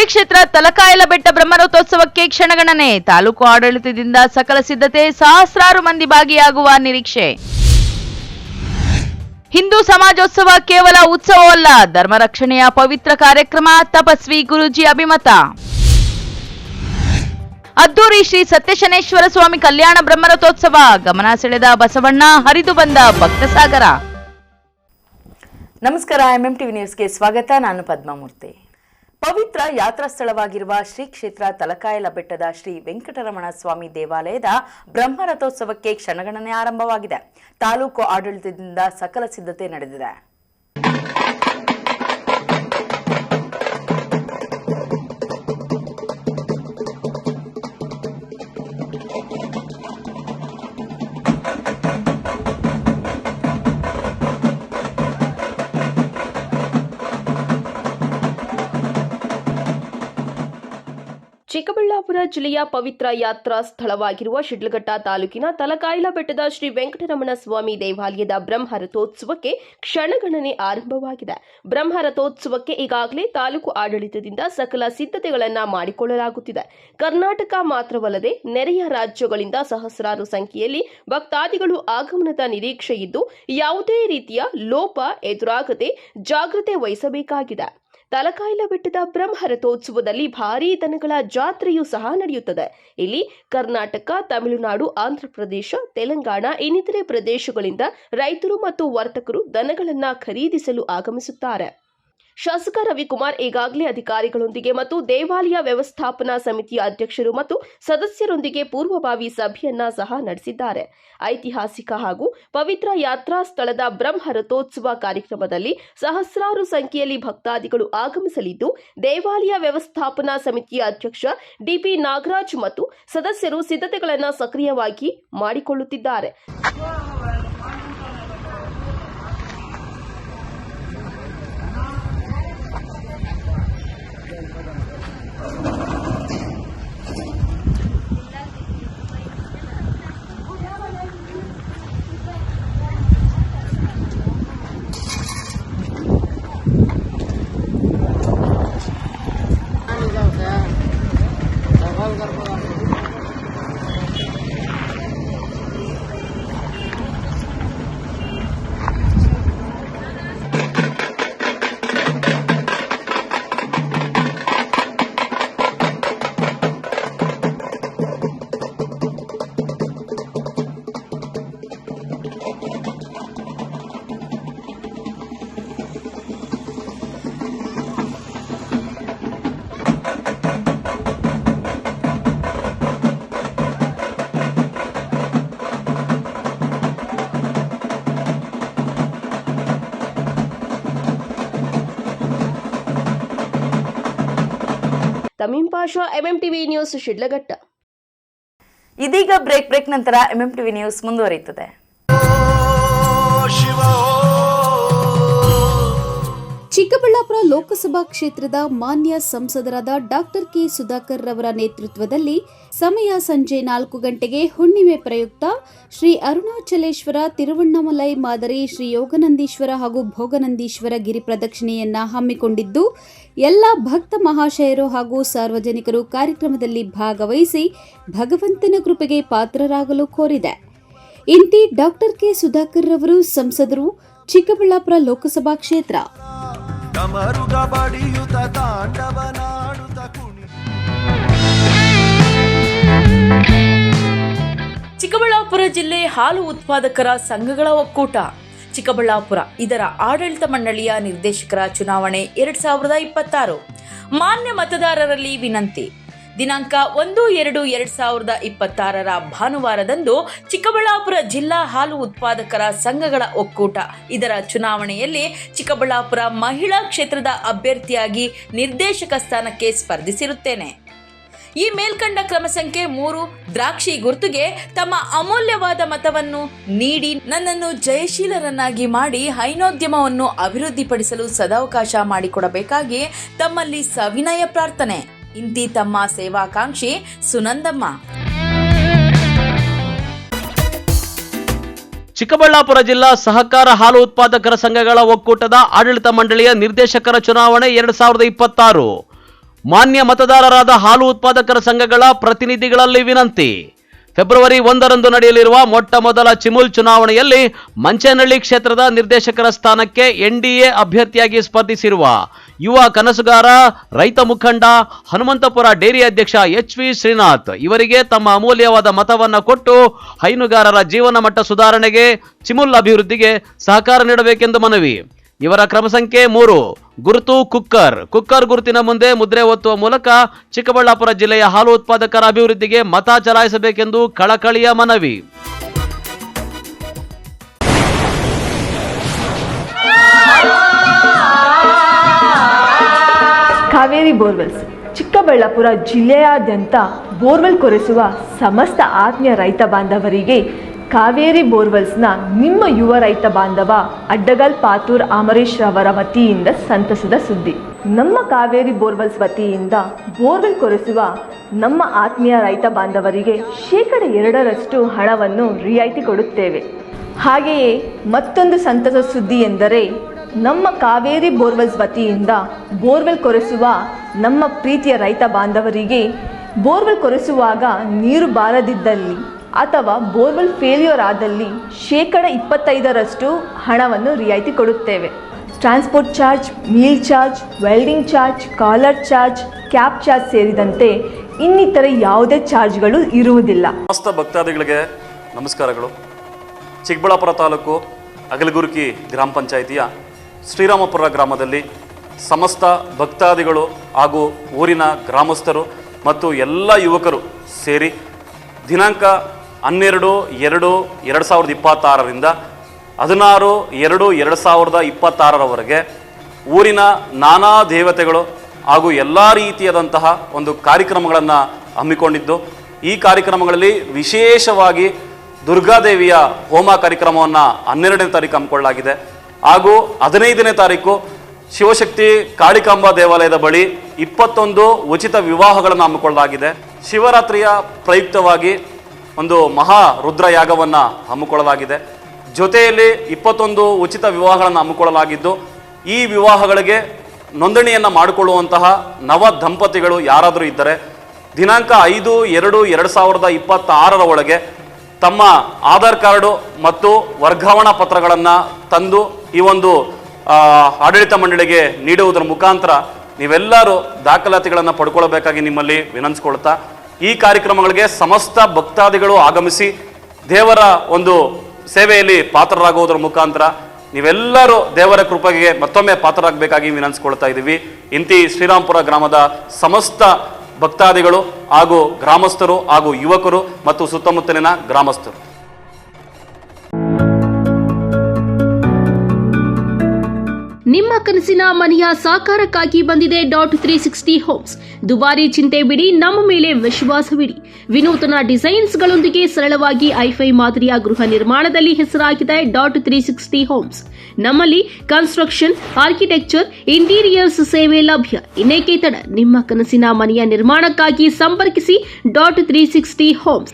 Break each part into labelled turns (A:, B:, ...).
A: ಕ್ಷೇತ್ರ ತಲಕಾಯಲಬೆಟ್ಟ ಬ್ರಹ್ಮರಥೋತ್ಸವಕ್ಕೆ ಕ್ಷಣಗಣನೆ. ತಾಲೂಕು ಆಡಳಿತದಿಂದ ಸಕಲ ಸಿದ್ಧತೆ, ಸಹಸ್ರಾರು ಮಂದಿ ಭಾಗಿಯಾಗುವ ನಿರೀಕ್ಷೆ. ಹಿಂದೂ ಸಮಾಜೋತ್ಸವ ಕೇವಲ ಉತ್ಸವವಲ್ಲ, ಧರ್ಮ ರಕ್ಷಣೆಯ ಪವಿತ್ರ ಕಾರ್ಯಕ್ರಮ. ತಪಸ್ವಿ ಗುರೂಜಿ ಅಭಿಮತ. ಅದ್ದೂರಿ ಶ್ರೀ ಸತ್ಯಶನೇಶ್ವರ ಸ್ವಾಮಿ ಕಲ್ಯಾಣ ಬ್ರಹ್ಮರಥೋತ್ಸವ. ಗಮನ ಸೆಳೆದ ಬಸವಣ್ಣ, ಹರಿದು ಬಂದ ಭಕ್ತಸಾಗರ.
B: ನಮಸ್ಕಾರ, MMTV ನ್ಯೂಸ್ಗೆ ಸ್ವಾಗತ. ನಾನು ಪದ್ಮಾಮೂರ್ತಿ. ಪವಿತ್ರ ಯಾತ್ರಾ ಸ್ಥಳವಾಗಿರುವ ಶ್ರೀ ಕ್ಷೇತ್ರ ತಲಕಾಯಲಬೆಟ್ಟದ ಶ್ರೀ ವೆಂಕಟರಮಣ ಸ್ವಾಮಿ ದೇವಾಲಯದ ಬ್ರಹ್ಮರಥೋತ್ಸವಕ್ಕೆ ಕ್ಷಣಗಣನೆ ಆರಂಭವಾಗಿದೆ. ತಾಲೂಕು ಆಡಳಿತದಿಂದ ಸಕಲ ಸಿದ್ಧತೆ ನಡೆದಿದೆ.
C: ಚಿಕ್ಕಬಳ್ಳಾಪುರ ಜಿಲ್ಲೆಯ ಪವಿತ್ರ ಯಾತ್ರಾ ಸ್ಥಳವಾಗಿರುವ ಶಿಡ್ಲಘಟ್ಟ ತಾಲೂಕಿನ ತಲಕಾಯಲಬೆಟ್ಟದ ಶ್ರೀ ವೆಂಕಟರಮಣ ಸ್ವಾಮಿ ದೇವಾಲಯದ ಬ್ರಹ್ಮರಥೋತ್ಸವಕ್ಕೆ ಕ್ಷಣಗಣನೆ ಆರಂಭವಾಗಿದೆ. ಬ್ರಹ್ಮರಥೋತ್ಸವಕ್ಕೆ ಈಗಾಗಲೇ ತಾಲೂಕು ಆಡಳಿತದಿಂದ ಸಕಲ ಸಿದ್ಧತೆಗಳನ್ನು ಮಾಡಿಕೊಳ್ಳಲಾಗುತ್ತಿದೆ. ಕರ್ನಾಟಕ ಮಾತ್ರವಲ್ಲದೆ ನೆರೆಯ ರಾಜ್ಯಗಳಿಂದ ಸಹಸ್ರಾರು ಸಂಖ್ಯೆಯಲ್ಲಿ ಭಕ್ತಾದಿಗಳು ಆಗಮನದ ನಿರೀಕ್ಷೆ ಇದ್ದು, ಯಾವುದೇ ರೀತಿಯ ಲೋಪ ಎದುರಾಗದೆ ಜಾಗ್ರತೆ ವಹಿಸಬೇಕಾಗಿದೆ. ತಲಕಾಯಲಬೆಟ್ಟದ ಬ್ರಹ್ಮರಥೋತ್ಸವದಲ್ಲಿ ಭಾರೀ ದನಗಳ ಜಾತ್ರೆಯೂ ಸಹ ನಡೆಯುತ್ತದೆ. ಇಲ್ಲಿ ಕರ್ನಾಟಕ, ತಮಿಳುನಾಡು, ಆಂಧ್ರಪ್ರದೇಶ, ತೆಲಂಗಾಣ ಇನ್ನಿತರೆ ಪ್ರದೇಶಗಳಿಂದ ರೈತರು ಮತ್ತು ವರ್ತಕರು ದನಗಳನ್ನು ಖರೀದಿಸಲು ಆಗಮಿಸುತ್ತಾರೆ. ಶಾಸಕ ರವಿಕುಮಾರ್ ಈಗಾಗಲೇ ಅಧಿಕಾರಿಗಳೊಂದಿಗೆ ಮತ್ತು ದೇವಾಲಯ ವ್ಯವಸ್ಥಾಪನಾ ಸಮಿತಿಯ ಅಧ್ಯಕ್ಷರು ಮತ್ತು ಸದಸ್ಯರೊಂದಿಗೆ ಪೂರ್ವಭಾವಿ ಸಭೆಯನ್ನ ಸಹ ನಡೆಸಿದ್ದಾರೆ. ಐತಿಹಾಸಿಕ ಹಾಗೂ ಪವಿತ್ರ ಯಾತ್ರಾ ಸ್ಥಳದ ಬ್ರಹ್ಮರಥೋತ್ಸವ ಕಾರ್ಯಕ್ರಮದಲ್ಲಿ ಸಹಸ್ರಾರು ಸಂಖ್ಯೆಯಲ್ಲಿ ಭಕ್ತಾದಿಗಳು ಆಗಮಿಸಲಿದ್ದು, ದೇವಾಲಯ ವ್ಯವಸ್ಥಾಪನಾ ಸಮಿತಿಯ ಅಧ್ಯಕ್ಷ ಡಿಪಿ ನಾಗರಾಜ್ ಮತ್ತು ಸದಸ್ಯರು ಸಿದ್ಧತೆಗಳನ್ನು ಸಕ್ರಿಯವಾಗಿ ಮಾಡಿಕೊಳ್ಳುತ್ತಿದ್ದಾರೆ. ತಮೀಂ ಪಾಷಾ, MMTV ನ್ಯೂಸ್, ಶಿಡ್ಲಘಟ್ಟ.
B: ಇದೀಗ ಬ್ರೇಕ್ ನಂತರ MMTV ನ್ಯೂಸ್ ಮುಂದುವರಿಯುತ್ತದೆ.
D: ಚಿಕ್ಕಬಳ್ಳಾಪುರ ಲೋಕಸಭಾ ಕ್ಷೇತ್ರದ ಮಾನ್ಯ ಸಂಸದರಾದ ಡಾಕ್ಟರ್ ಕೆ ಸುಧಾಕರ್ ರವರ ನೇತೃತ್ವದಲ್ಲಿ ಸಮಯ ಸಂಜೆ 4 ಗಂಟೆಗೆ ಹುಣ್ಣಿಮೆ ಪ್ರಯುಕ್ತ ಶ್ರೀ ಅರುಣಾಚಲೇಶ್ವರ, ತಿರುವಣ್ಣಾಮಲೈ ಮಾದರಿ ಶ್ರೀ ಯೋಗನಂದೀಶ್ವರ ಹಾಗೂ ಭೋಗನಂದೀಶ್ವರ ಗಿರಿ ಪ್ರದಕ್ಷಿಣೆಯನ್ನ ಹಮ್ಮಿಕೊಂಡಿದ್ದು, ಎಲ್ಲ ಭಕ್ತ ಮಹಾಶಯರು ಹಾಗೂ ಸಾರ್ವಜನಿಕರು ಕಾರ್ಯಕ್ರಮದಲ್ಲಿ ಭಾಗವಹಿಸಿ ಭಗವಂತನ ಕೃಪೆಗೆ ಪಾತ್ರರಾಗಲು ಕೋರಿದೆ. ಇಂತಿ ಡಾಕ್ಟರ್ ಕೆ ಸುಧಾಕರ್ ರವರು, ಸಂಸದರು, ಚಿಕ್ಕಬಳ್ಳಾಪುರ ಲೋಕಸಭಾ ಕ್ಷೇತ್ರ.
E: ಚಿಕ್ಕಬಳ್ಳಾಪುರ ಜಿಲ್ಲೆ ಹಾಲು ಉತ್ಪಾದಕರ ಸಂಘಗಳ ಒಕ್ಕೂಟ ಚಿಕ್ಕಬಳ್ಳಾಪುರ ಇದರ ಆಡಳಿತ ಮಂಡಳಿಯ ನಿರ್ದೇಶಕರ ಚುನಾವಣೆ 2026 ಮಾನ್ಯ ಮತದಾರರಲ್ಲಿ ವಿನಂತಿ. ದಿನಾಂಕ 1/2/2026 ಭಾನುವಾರದಂದು ಚಿಕ್ಕಬಳ್ಳಾಪುರ ಜಿಲ್ಲಾ ಹಾಲು ಉತ್ಪಾದಕರ ಸಂಘಗಳ ಒಕ್ಕೂಟ ಇದರ ಚುನಾವಣೆಯಲ್ಲಿ ಚಿಕ್ಕಬಳ್ಳಾಪುರ ಮಹಿಳಾ ಕ್ಷೇತ್ರದ ಅಭ್ಯರ್ಥಿಯಾಗಿ ನಿರ್ದೇಶಕ ಸ್ಥಾನಕ್ಕೆ ಸ್ಪರ್ಧಿಸಿರುತ್ತೇನೆ. ಈ ಮೇಲ್ಕಂಡ ಕ್ರಮ ಸಂಖ್ಯೆ 3 ದ್ರಾಕ್ಷಿ ಗುರುತುಗೆ ತಮ್ಮ ಅಮೂಲ್ಯವಾದ ಮತವನ್ನು ನೀಡಿ ನನ್ನನ್ನು ಜಯಶೀಲರನ್ನಾಗಿ ಮಾಡಿ ಹೈನೋದ್ಯಮವನ್ನು ಅಭಿವೃದ್ಧಿಪಡಿಸಲು ಸದಾವಕಾಶ ಮಾಡಿಕೊಡಬೇಕಾಗಿ ತಮ್ಮಲ್ಲಿ ಸವಿನಯ ಪ್ರಾರ್ಥನೆ. ಇಂತಿ ತಮ್ಮ ಸೇವಾಕಾಂಕ್ಷಿ ಸುನಂದಮ್ಮ.
F: ಚಿಕ್ಕಬಳ್ಳಾಪುರ ಜಿಲ್ಲಾ ಸಹಕಾರ ಹಾಲು ಉತ್ಪಾದಕರ ಸಂಘಗಳ ಒಕ್ಕೂಟದ ಆಡಳಿತ ಮಂಡಳಿಯ ನಿರ್ದೇಶಕರ ಚುನಾವಣೆ 2026 ಮಾನ್ಯ ಮತದಾರರಾದ ಹಾಲು ಉತ್ಪಾದಕರ ಸಂಘಗಳ ಪ್ರತಿನಿಧಿಗಳಲ್ಲಿ ವಿನಂತಿ. ಫೆಬ್ರವರಿ 1ರಂದು ನಡೆಯಲಿರುವ ಮೊಟ್ಟ ಮೊದಲ ಚಿಮುಲ್ ಚುನಾವಣೆಯಲ್ಲಿ ಮಂಚೇನಹಳ್ಳಿ ಕ್ಷೇತ್ರದ ನಿರ್ದೇಶಕರ ಸ್ಥಾನಕ್ಕೆ ಎನ್ಡಿಎ ಅಭ್ಯರ್ಥಿಯಾಗಿ ಸ್ಪರ್ಧಿಸಿರುವ ಯುವ ಕನಸುಗಾರ ರೈತ ಮುಖಂಡ ಹನುಮಂತಪುರ ಡೇರಿ ಅಧ್ಯಕ್ಷ HV ಶ್ರೀನಾಥ್ ಇವರಿಗೆ ತಮ್ಮ ಅಮೂಲ್ಯವಾದ ಮತವನ್ನು ಕೊಟ್ಟು ಹೈನುಗಾರರ ಜೀವನ ಮಟ್ಟ ಸುಧಾರಣೆಗೆ, ಚಿಮುಲ್ ಅಭಿವೃದ್ಧಿಗೆ ಸಹಕಾರ ನೀಡಬೇಕೆಂದು ಮನವಿ. ಇವರ ಕ್ರಮ ಸಂಖ್ಯೆ 3 ಗುರುತು ಕುಕ್ಕರ್ ಗುರುತಿನ ಮುಂದೆ ಮುದ್ರೆ ಒತ್ತುವ ಮೂಲಕ ಚಿಕ್ಕಬಳ್ಳಾಪುರ ಜಿಲ್ಲೆಯ ಹಾಲು ಉತ್ಪಾದಕರ ಅಭಿವೃದ್ಧಿಗೆ ಮತ ಚಲಾಯಿಸಬೇಕೆಂದು ಕಳಕಳಿಯ ಮನವಿ.
G: ಕಾವೇರಿ ಬೋರ್ವೆಲ್ಸ್ ಚಿಕ್ಕಬಳ್ಳಾಪುರ ಜಿಲ್ಲೆಯಾದ್ಯಂತ ಬೋರ್ವೆಲ್ ಕೊರೆಸುವ ಸಮಸ್ತ ಆತ್ಮೀಯ ರೈತ ಬಾಂಧವರಿಗೆ ಕಾವೇರಿ ಬೋರ್ವೆಲ್ಸ್ನ ನಿಮ್ಮ ಯುವ ರೈತ ಬಾಂಧವ ಅಡ್ಡಗಲ್ ಪಾತೂರ್ ಅಮರೀಶ್ ರವರ ವತಿಯಿಂದ ಸಂತಸದ ಸುದ್ದಿ. ನಮ್ಮ ಕಾವೇರಿ ಬೋರ್ವೆಲ್ಸ್ ವತಿಯಿಂದ ಬೋರ್ವೆಲ್ ಕೊರೆಸುವ ನಮ್ಮ ಆತ್ಮೀಯ ರೈತ ಬಾಂಧವರಿಗೆ 2% ಹಣವನ್ನು ರಿಯಾಯಿತಿ ಕೊಡುತ್ತೇವೆ. ಹಾಗೆಯೇ ಮತ್ತೊಂದು ಸಂತಸ ಸುದ್ದಿ ಎಂದರೆ ನಮ್ಮ ಕಾವೇರಿ ಬೋರ್ವೆಲ್ಸ್ ವತಿಯಿಂದ ಬೋರ್ವೆಲ್ ಕೊರೆಸುವ ನಮ್ಮ ಪ್ರೀತಿಯ ರೈತ ಬಾಂಧವರಿಗೆ ಬೋರ್ವೆಲ್ ಕೊರೆಸುವಾಗ ನೀರು ಬಾರದಿದ್ದಲ್ಲಿ ಅಥವಾ ಬೋರ್ವೆಲ್ ಫೇಲ್ಯೂರ್ ಆದಲ್ಲಿ 25% ಹಣವನ್ನು ರಿಯಾಯಿತಿ ಕೊಡುತ್ತೇವೆ. Transport charge, meal charge, welding charge, collar charge, cab charge ಸೇರಿದಂತೆ ಇನ್ನಿತರೆ ಯಾವುದೇ ಚಾರ್ಜ್ಗಳು ಇರುವುದಿಲ್ಲ.
H: ಸಮಸ್ತ ಭಕ್ತಾದಿಗಳಿಗೆ ನಮಸ್ಕಾರಗಳು. ಚಿಕ್ಕಬಳ್ಳಾಪುರ ತಾಲೂಕು ಅಗಲಗುರ್ಕಿ ಗ್ರಾಮ ಪಂಚಾಯಿತಿಯ ಶ್ರೀರಾಮಪುರ ಗ್ರಾಮದಲ್ಲಿ ಸಮಸ್ತ ಭಕ್ತಾದಿಗಳು ಹಾಗೂ ಊರಿನ ಗ್ರಾಮಸ್ಥರು ಮತ್ತು ಎಲ್ಲ ಯುವಕರು ಸೇರಿ ದಿನಾಂಕ 12/2/2026ರಿಂದ 16/2/2026ರವರೆಗೆ ಊರಿನ ನಾನಾ ದೇವತೆಗಳು ಹಾಗೂ ಎಲ್ಲ ರೀತಿಯಾದಂತಹ ಒಂದು ಕಾರ್ಯಕ್ರಮಗಳನ್ನು ಹಮ್ಮಿಕೊಂಡಿದ್ದು, ಈ ಕಾರ್ಯಕ್ರಮಗಳಲ್ಲಿ ವಿಶೇಷವಾಗಿ ದುರ್ಗಾದೇವಿಯ ಹೋಮ ಕಾರ್ಯಕ್ರಮವನ್ನು 12ನೇ ತಾರೀಕು ಹಮ್ಮಿಕೊಳ್ಳಲಾಗಿದೆ. ಹಾಗೂ 15ನೇ ತಾರೀಕು ಶಿವಶಕ್ತಿ ಕಾಳಿಕಾಂಬ ದೇವಾಲಯದ ಬಳಿ 21 ಉಚಿತ ವಿವಾಹಗಳನ್ನು ಹಮ್ಮಿಕೊಳ್ಳಲಾಗಿದೆ. ಶಿವರಾತ್ರಿಯ ಪ್ರಯುಕ್ತವಾಗಿ ಒಂದು ಮಹಾ ರುದ್ರಯಾಗವನ್ನು ಹಮ್ಮಿಕೊಳ್ಳಲಾಗಿದೆ. ಜೊತೆಯಲ್ಲಿ 21 ಉಚಿತ ವಿವಾಹಗಳನ್ನು ಹಮ್ಮಿಕೊಳ್ಳಲಾಗಿದ್ದು, ಈ ವಿವಾಹಗಳಿಗೆ ನೋಂದಣಿಯನ್ನು ಮಾಡಿಕೊಳ್ಳುವಂತಹ ನವ ದಂಪತಿಗಳು ಯಾರಾದರೂ ಇದ್ದರೆ ದಿನಾಂಕ 5/2/2026 ಒಳಗೆ ತಮ್ಮ ಆಧಾರ್ ಕಾರ್ಡು ಮತ್ತು ವರ್ಗಾವಣಾ ಪತ್ರಗಳನ್ನು ತಂದು ಈ ಒಂದು ಆಡಳಿತ ಮಂಡಳಿಗೆ ನೀಡುವುದರ ಮುಖಾಂತರ ನೀವೆಲ್ಲರೂ ದಾಖಲಾತಿಗಳನ್ನು ಪಡ್ಕೊಳ್ಬೇಕಾಗಿ ನಿಮ್ಮಲ್ಲಿ ವಿನಂತಿಸ್ಕೊಳ್ತಾ, ಈ ಕಾರ್ಯಕ್ರಮಗಳಿಗೆ ಸಮಸ್ತ ಭಕ್ತಾದಿಗಳು ಆಗಮಿಸಿ ದೇವರ ಒಂದು ಸೇವೆಯಲ್ಲಿ ಪಾತ್ರರಾಗುವುದರ ಮುಖಾಂತರ ನೀವೆಲ್ಲರೂ ದೇವರ ಕೃಪೆಗೆ ಮತ್ತೊಮ್ಮೆ ಪಾತ್ರರಾಗಬೇಕಾಗಿ ವಿನಂತಿಸ್ಕೊಳ್ತಾ ಇದ್ದೀವಿ. ಇಂತಿ ಶ್ರೀರಾಮಪುರ ಗ್ರಾಮದ ಸಮಸ್ತ ಭಕ್ತಾದಿಗಳು ಹಾಗೂ ಗ್ರಾಮಸ್ಥರು ಹಾಗೂ ಯುವಕರು ಮತ್ತು ಸುತ್ತಮುತ್ತಲಿನ ಗ್ರಾಮಸ್ಥರು.
C: ನಿಮ್ಮ ಕನಸಿನ ಮನೆಯ ಸಾಕಾರಕ್ಕಾಗಿ ಬಂದಿದೆ .360 ಹೋಮ್ಸ್. ದುಬಾರಿ ಚಿಂತೆ ಬಿಡಿ, ನಮ್ಮ ಮೇಲೆ ವಿಶ್ವಾಸವಿಡಿ. ವಿನೂತನ ಡಿಸೈನ್ಸ್ಗಳೊಂದಿಗೆ ಸರಳವಾಗಿ ಐಫೈ ಮಾದರಿಯ ಗೃಹ ನಿರ್ಮಾಣದಲ್ಲಿ ಹೆಸರಾಗಿದೆ .360 ಹೋಮ್ಸ್. ನಮ್ಮಲ್ಲಿ ಕನ್ಸ್ಟ್ರಕ್ಷನ್, ಆರ್ಕಿಟೆಕ್ಚರ್, ಇಂಟೀರಿಯರ್ಸ್ ಸೇವೆ ಲಭ್ಯ. ಇನ್ನೇಕೆ ತಡ, ನಿಮ್ಮ ಕನಸಿನ ಮನೆಯ ನಿರ್ಮಾಣಕ್ಕಾಗಿ ಸಂಪರ್ಕಿಸಿ .360 ಹೋಮ್ಸ್.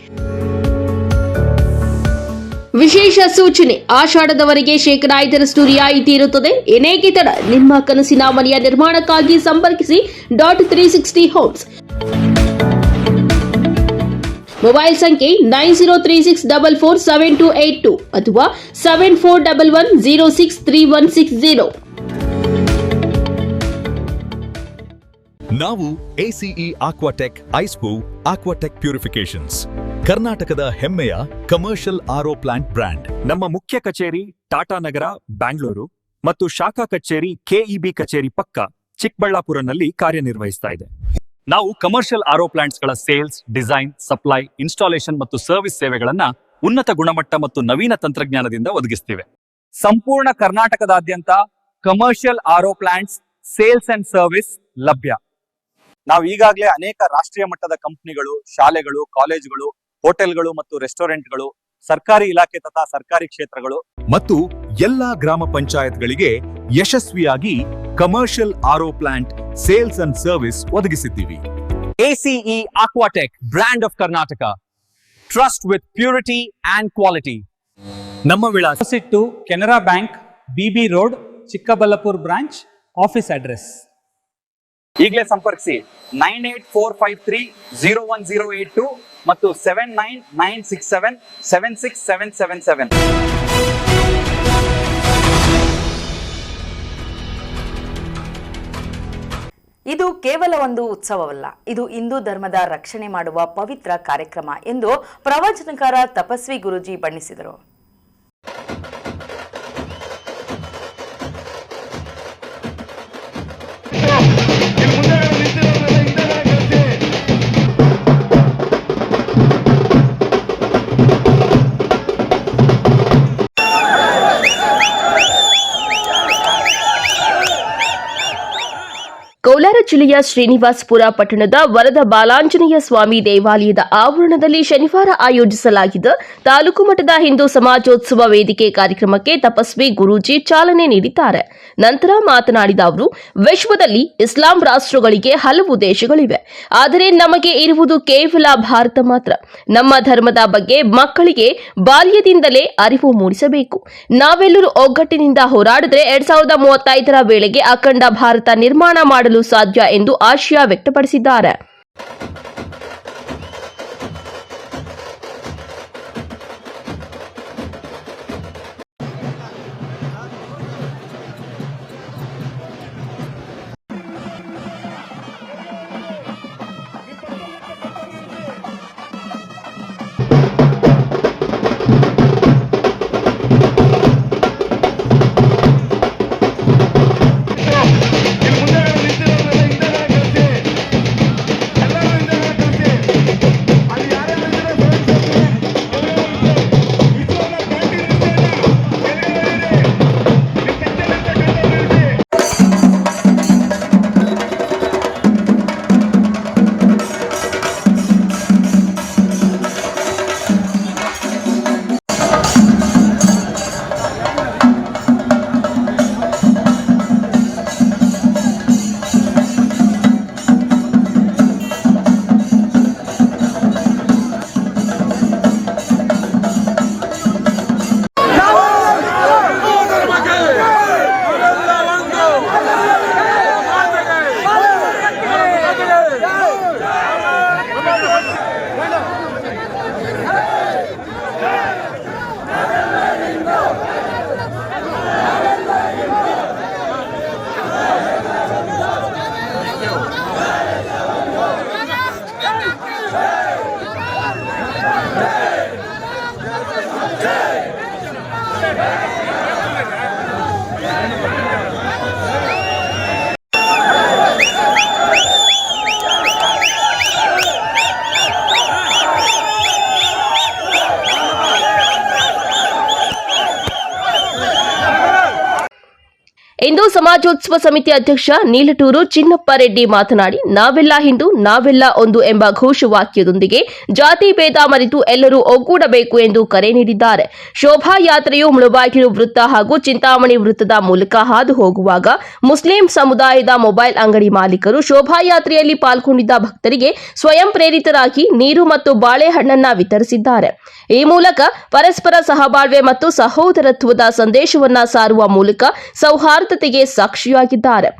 C: ವಿಶೇಷ ಸೂಚನೆ, ಆಷಾಢದವರೆಗೆ 5% ರಿಯಾಯಿತಿ ಇರುತ್ತದೆ. ಏನೇಕೆ ತಡ, ನಿಮ್ಮ ಕನಸಿನ ಮನೆಯ ನಿರ್ಮಾಣಕ್ಕಾಗಿ ಸಂಪರ್ಕಿಸಿ .360 ಹೋಮ್ಸ್. ಮೊಬೈಲ್ ಸಂಖ್ಯೆ 9036447282 ಅಥವಾ 7411063160.
I: ನಾವು ACE ಆಕ್ವಾಟೆಕ್ ಐಸ್ಪೂ ಆಕ್ವಾಟೆಕ್ ಪ್ಯೂರಿಫಿಕೇಶನ್ಸ್, ಕರ್ನಾಟಕದ ಹೆಮ್ಮೆಯ ಕಮರ್ಷಿಯಲ್ RO ಪ್ಲಾಂಟ್ ಬ್ರ್ಯಾಂಡ್. ನಮ್ಮ ಮುಖ್ಯ ಕಚೇರಿ ಟಾಟಾ ನಗರ, ಬ್ಯಾಂಗ್ಳೂರು ಮತ್ತು ಶಾಖಾ ಕಚೇರಿ KEB ಕಚೇರಿ ಪಕ್ಕ ಚಿಕ್ಕಬಳ್ಳಾಪುರನಲ್ಲಿ ಕಾರ್ಯನಿರ್ವಹಿಸ್ತಾ ಇದೆ. ನಾವು ಕಮರ್ಷಿಯಲ್ RO ಪ್ಲಾಂಟ್ಸ್ಗಳ ಸೇಲ್ಸ್, ಡಿಸೈನ್, ಸಪ್ಲೈ, ಇನ್ಸ್ಟಾಲೇಷನ್ ಮತ್ತು ಸರ್ವಿಸ್ ಸೇವೆಗಳನ್ನ ಉನ್ನತ ಗುಣಮಟ್ಟ ಮತ್ತು ನವೀನ ತಂತ್ರಜ್ಞಾನದಿಂದ ಒದಗಿಸ್ತಿವೆ. ಸಂಪೂರ್ಣ ಕರ್ನಾಟಕದಾದ್ಯಂತ commercial RO plants sales and service ಲಭ್ಯ. ನಾವು ಈಗಾಗಲೇ ಅನೇಕ ರಾಷ್ಟ್ರೀಯ ಮಟ್ಟದ ಕಂಪನಿಗಳು, ಶಾಲೆಗಳು, ಕಾಲೇಜುಗಳು, ಹೋಟೆಲ್ಗಳು ಮತ್ತು ರೆಸ್ಟೋರೆಂಟ್ಗಳು, ಸರ್ಕಾರಿ ಇಲಾಖೆ ತಥಾ ಸರ್ಕಾರಿ ಕ್ಷೇತ್ರಗಳು ಮತ್ತು ಎಲ್ಲಾ ಗ್ರಾಮ ಪಂಚಾಯತ್ಗಳಿಗೆ ಯಶಸ್ವಿಯಾಗಿ commercial RO plant sales and service ಒದಗಿಸಿದ್ದೀವಿ. ACE Aquatech, brand of Karnataka, trust with purity and quality. ನಮ್ಮ ವಿಳಾಸ
J: Canara bank, BB road, Chikkaballapur branch, office address. ಈಗಲೇ ಸಂಪರ್ಕಿಸಿ 9845301082 ಮತ್ತು 7996776777.
B: ಇದು ಕೇವಲ ಒಂದು ಉತ್ಸವವಲ್ಲ, ಇದು ಹಿಂದೂ ಧರ್ಮದ ರಕ್ಷಣೆ ಮಾಡುವ ಪವಿತ್ರ ಕಾರ್ಯಕ್ರಮ ಎಂದು ಪ್ರವಚನಕಾರ ತಪಸ್ವಿ ಗುರೂಜಿ ಬಣ್ಣಿಸಿದರು.
C: ಕೋಲಾರ ಜಿಲ್ಲೆಯ ಶ್ರೀನಿವಾಸಪುರ ಪಟ್ಟಣದ ವರದ ಬಾಲಾಂಜನೇಯ ಸ್ವಾಮಿ ದೇವಾಲಯದ ಆವರಣದಲ್ಲಿ ಶನಿವಾರ ಆಯೋಜಿಸಲಾಗಿದ್ದ ತಾಲೂಕು ಮಟ್ಟದ ಹಿಂದೂ ಸಮಾಜೋತ್ಸವ ವೇದಿಕೆ ಕಾರ್ಯಕ್ರಮಕ್ಕೆ ತಪಸ್ವಿ ಗುರೂಜಿ ಚಾಲನೆ ನೀಡಿದ್ದಾರೆ. ನಂತರ ಮಾತನಾಡಿದ ಅವರು, ವಿಶ್ವದಲ್ಲಿ ಇಸ್ಲಾಂ ರಾಷ್ಟ್ರಗಳಿಗೆ ಹಲವು ದೇಶಗಳಿವೆ, ಆದರೆ ನಮಗೆ ಇರುವುದು ಕೇವಲ ಭಾರತ ಮಾತ್ರ. ನಮ್ಮ ಧರ್ಮದ ಬಗ್ಗೆ ಮಕ್ಕಳಿಗೆ ಬಾಲ್ಯದಿಂದಲೇ ಅರಿವು ಮೂಡಿಸಬೇಕು. ನಾವೆಲ್ಲರೂ ಒಗ್ಗಟ್ಟಿನಿಂದ ಹೋರಾಡಿದ್ರೆ 2035ರ ವೇಳೆಗೆ ಅಖಂಡ ಭಾರತ ನಿರ್ಮಾಣ ಮಾಡಲು ಸಾಧ್ಯ ಎಂದು ಆಶಯ ವ್ಯಕ್ತಪಡಿಸಿದ್ದಾರೆ. ಹಿಂದೂ ಸಮಾಜೋತ್ಸವ ಸಮಿತಿ ಅಧ್ಯಕ್ಷ ನೀಲಟೂರು ಚಿನ್ನಪ್ಪ ರೆಡ್ಡಿ ಮಾತನಾಡಿ, ನಾವೆಲ್ಲ ಹಿಂದೂ, ನಾವೆಲ್ಲ ಒಂದು ಎಂಬ ಘೋಷವಾಕ್ಯದೊಂದಿಗೆ ಜಾತಿ ಭೇದ ಮರೆತು ಎಲ್ಲರೂ ಒಗ್ಗೂಡಬೇಕು ಎಂದು ಕರೆ ನೀಡಿದ್ದಾರೆ. ಶೋಭಾಯಾತ್ರೆಯು ಮುಳಬಾಗಿಲು ವೃತ್ತ ಹಾಗೂ ಚಿಂತಾಮಣಿ ವೃತ್ತದ ಮೂಲಕ ಹಾದು ಹೋಗುವಾಗ ಮುಸ್ಲಿಂ ಸಮುದಾಯದ ಮೊಬೈಲ್ ಅಂಗಡಿ ಮಾಲೀಕರು ಶೋಭಾಯಾತ್ರೆಯಲ್ಲಿ ಪಾಲ್ಗೊಂಡಿದ್ದ ಭಕ್ತರಿಗೆ ಸ್ವಯಂ ಪ್ರೇರಿತರಾಗಿ ನೀರು ಮತ್ತು ಬಾಳೆಹಣ್ಣನ್ನ ವಿತರಿಸಿದ್ದಾರೆ. ಈ ಮೂಲಕ ಪರಸ್ಪರ ಸಹಬಾಳ್ವೆ ಮತ್ತು ಸಹೋದರತ್ವದ ಸಂದೇಶವನ್ನ ಸಾರುವ ಮೂಲಕ ಸೌಹಾರ್ದತೆಗೆ ಸಾಕ್ಷಿಯಾಗಿದ್ದಾರೆ.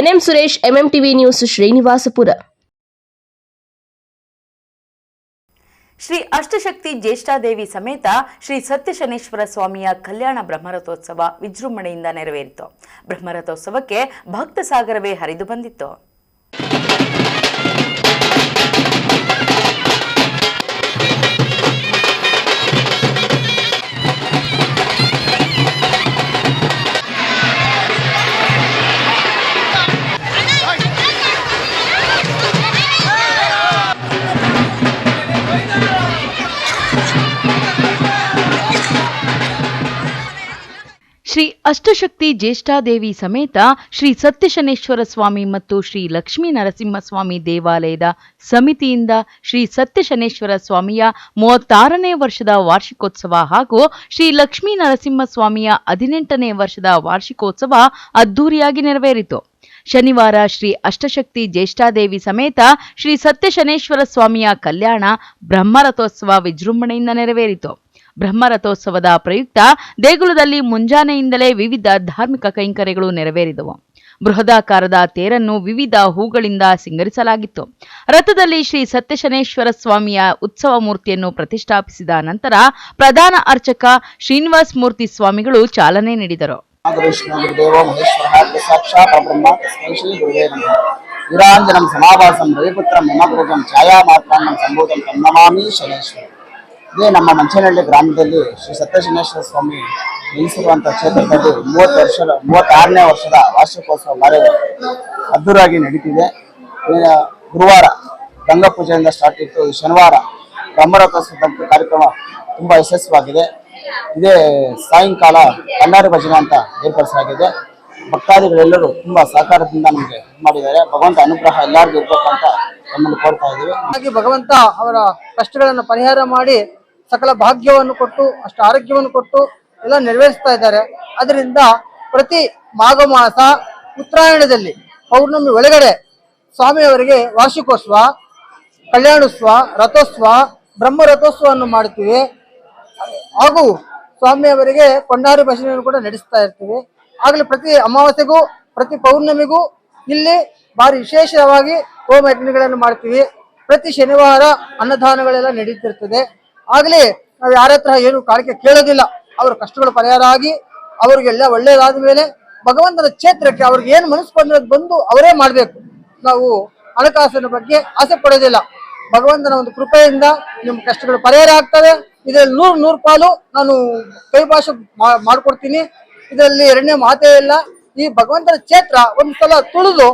C: NM Suresh, MMTV news, Srinivasapura.
B: Shri Ashtashakti Jyeshtadevi ಸಮೇತ ಶ್ರೀ ಸತ್ಯಶನೇಶ್ವರ ಸ್ವಾಮಿಯ ಕಲ್ಯಾಣ ಬ್ರಹ್ಮರಥೋತ್ಸವ ವಿಜೃಂಭಣೆಯಿಂದ ನೆರವೇರಿತು. ಬ್ರಹ್ಮರಥೋತ್ಸವಕ್ಕೆ ಭಕ್ತ ಸಾಗರವೇ ಹರಿದು ಬಂದಿತ್ತು.
A: ಶ್ರೀ ಅಷ್ಟಶಕ್ತಿ ಜ್ಯೇಷ್ಠಾದೇವಿ ಸಮೇತ ಶ್ರೀ ಸತ್ಯಶನೇಶ್ವರ ಸ್ವಾಮಿ ಮತ್ತು ಶ್ರೀ ಲಕ್ಷ್ಮೀ ನರಸಿಂಹಸ್ವಾಮಿ ದೇವಾಲಯದ ಸಮಿತಿಯಿಂದ ಶ್ರೀ ಸತ್ಯಶನೇಶ್ವರ ಸ್ವಾಮಿಯ 36ನೇ ವರ್ಷದ ವಾರ್ಷಿಕೋತ್ಸವ ಹಾಗೂ ಶ್ರೀ ಲಕ್ಷ್ಮೀ ನರಸಿಂಹಸ್ವಾಮಿಯ 18ನೇ ವರ್ಷದ ವಾರ್ಷಿಕೋತ್ಸವ ಅದ್ದೂರಿಯಾಗಿ ನೆರವೇರಿತು. ಶನಿವಾರ ಶ್ರೀ ಅಷ್ಟಶಕ್ತಿ ಜ್ಯೇಷ್ಠಾದೇವಿ ಸಮೇತ ಶ್ರೀ ಸತ್ಯಶನೇಶ್ವರ ಸ್ವಾಮಿಯ ಕಲ್ಯಾಣ ಬ್ರಹ್ಮರಥೋತ್ಸವ ವಿಜೃಂಭಣೆಯಿಂದ ನೆರವೇರಿತು. ಬ್ರಹ್ಮರಥೋತ್ಸವದ ಪ್ರಯುಕ್ತ ದೇಗುಲದಲ್ಲಿ ಮುಂಜಾನೆಯಿಂದಲೇ ವಿವಿಧ ಧಾರ್ಮಿಕ ಕೈಂಕರ್ಯಗಳು ನೆರವೇರಿದವು. ಬೃಹದಾಕಾರದ ತೇರನ್ನು ವಿವಿಧ ಹೂಗಳಿಂದ ಸಿಂಗರಿಸಲಾಗಿತ್ತು. ರಥದಲ್ಲಿ ಶ್ರೀ ಸತ್ಯಶನೇಶ್ವರ ಸ್ವಾಮಿಯ ಉತ್ಸವ ಮೂರ್ತಿಯನ್ನು ಪ್ರತಿಷ್ಠಾಪಿಸಿದ ನಂತರ ಪ್ರಧಾನ ಅರ್ಚಕ ಶ್ರೀನಿವಾಸ ಮೂರ್ತಿ ಸ್ವಾಮಿಗಳು ಚಾಲನೆ ನೀಡಿದರು.
K: ವೀರಾಂಜನಂ ಸಮಾವಾಸಂ ರವಿಪುತ್ರಂ ಮಮಪುರಜಂ ಛಾಯಾಮಾತ್ರಾನ್ನಂ ಸಂಬೋಧಂ ತನ್ನಮಾಮಿ ಶನೇಶ್ವರ. ಇದೇ ನಮ್ಮ ಮಂಚೇನಹಳ್ಳಿ ಗ್ರಾಮದಲ್ಲಿ ಶ್ರೀ ಸತ್ಯಶನೇಶ್ವರ ಸ್ವಾಮಿ ನೆಲೆಸಿರುವಂಥ ಕ್ಷೇತ್ರದಲ್ಲಿ 36ನೇ ವರ್ಷದ ವಾರ್ಷಿಕೋತ್ಸವ ಕಾರ್ಯ ಅದ್ದೂರಾಗಿ ನಡೀತಿದೆ. ಗುರುವಾರ ಗಂಗಾ ಪೂಜೆಯಿಂದ ಸ್ಟಾರ್ಟ್ ಇತ್ತು. ಶನಿವಾರ ಬ್ರಹ್ಮರಥೋತ್ಸವ ಕಾರ್ಯಕ್ರಮ ತುಂಬ ಯಶಸ್ವಿಯಾಗಿದೆ. ಇದೇ ಸಾಯಂಕಾಲ ಕಲ್ಲಾರಿ ಭಜನೆ ಅಂತ ಏರ್ಪಡಿಸಲಾಗಿದೆ. ಭಕ್ತಾದಿಗಳೆಲ್ಲರೂ ತುಂಬಾ ಸಹಕಾರದಿಂದ ನಮಗೆ ಮಾಡಿದ್ದಾರೆ. ಭಗವಂತ ಅನುಗ್ರಹ ಎಲ್ಲರಿಗೂ ಇರ್ಬೇಕು ಅಂತ ನಮ್ಮನ್ನು ಕೋರ್ತಾ ಇದ್ದೀವಿ.
L: ಹಾಗೆ ಭಗವಂತ ಅವರ ಕಷ್ಟಗಳನ್ನು ಪರಿಹಾರ ಮಾಡಿ ಸಕಲ ಭಾಗ್ಯವನ್ನು ಕೊಟ್ಟು ಅಷ್ಟು ಆರೋಗ್ಯವನ್ನು ಕೊಟ್ಟು ಎಲ್ಲ ನೆರವೇರಿಸ್ತಾ ಇದ್ದಾರೆ. ಅದರಿಂದ ಪ್ರತಿ ಮಾಘ ಮಾಸ ಉತ್ತರಾಯಣದಲ್ಲಿ ಪೌರ್ಣಮಿ ಒಳಗಡೆ ಸ್ವಾಮಿಯವರಿಗೆ ವಾರ್ಷಿಕೋತ್ಸವ, ಕಲ್ಯಾಣೋತ್ಸವ, ರಥೋತ್ಸವ, ಬ್ರಹ್ಮ ರಥೋತ್ಸವವನ್ನು ಮಾಡ್ತೀವಿ. ಹಾಗೂ ಸ್ವಾಮಿಯವರಿಗೆ ಕೊಂಡಾರಿ ಭಜನೆಯನ್ನು ಕೂಡ ನಡೆಸ್ತಾ ಇರ್ತೀವಿ. ಆಗಲೇ ಪ್ರತಿ ಅಮಾವಾಸ್ಯೆಗೂ ಪ್ರತಿ ಪೌರ್ಣಮಿಗೂ ಇಲ್ಲಿ ಭಾರಿ ವಿಶೇಷವಾಗಿ ಹೋಮ ಯಜ್ಞಗಳನ್ನು ಮಾಡ್ತೀವಿ. ಪ್ರತಿ ಶನಿವಾರ ಅನ್ನದಾನಗಳೆಲ್ಲ ನಡೀತಿರ್ತದೆ. ಆಗಲೇ ನಾವು ಯಾರ ಹತ್ರ ಏನು ಕಾಣಿಕೆ ಕೇಳೋದಿಲ್ಲ. ಅವ್ರ ಕಷ್ಟಗಳು ಪರಿಹಾರ ಆಗಿ ಅವ್ರಿಗೆಲ್ಲ ಒಳ್ಳೇದಾದ ಮೇಲೆ ಭಗವಂತನ ಕ್ಷೇತ್ರಕ್ಕೆ ಅವ್ರಿಗೆ ಏನು ಮನಸ್ಸು ಬಂದು ಅವರೇ ಮಾಡಬೇಕು. ನಾವು ಹಣಕಾಸಿನ ಬಗ್ಗೆ ಆಸೆ ಪಡೋದಿಲ್ಲ. ಭಗವಂತನ ಒಂದು ಕೃಪೆಯಿಂದ ನಿಮ್ಮ ಕಷ್ಟಗಳು ಪರಿಹಾರ ಆಗ್ತವೆ. ಇದರಲ್ಲಿ 100 ಪಾಲು ನಾನು ಕೈ ಭಾಷೆ ಮಾಡ್ಕೊಡ್ತೀನಿ. ಇದರಲ್ಲಿ ಎರಡನೇ ಮಾತೇ ಇಲ್ಲ. ಈ ಭಗವಂತನ ಕ್ಷೇತ್ರ ಒಂದು ಸಲ ತುಳಿದು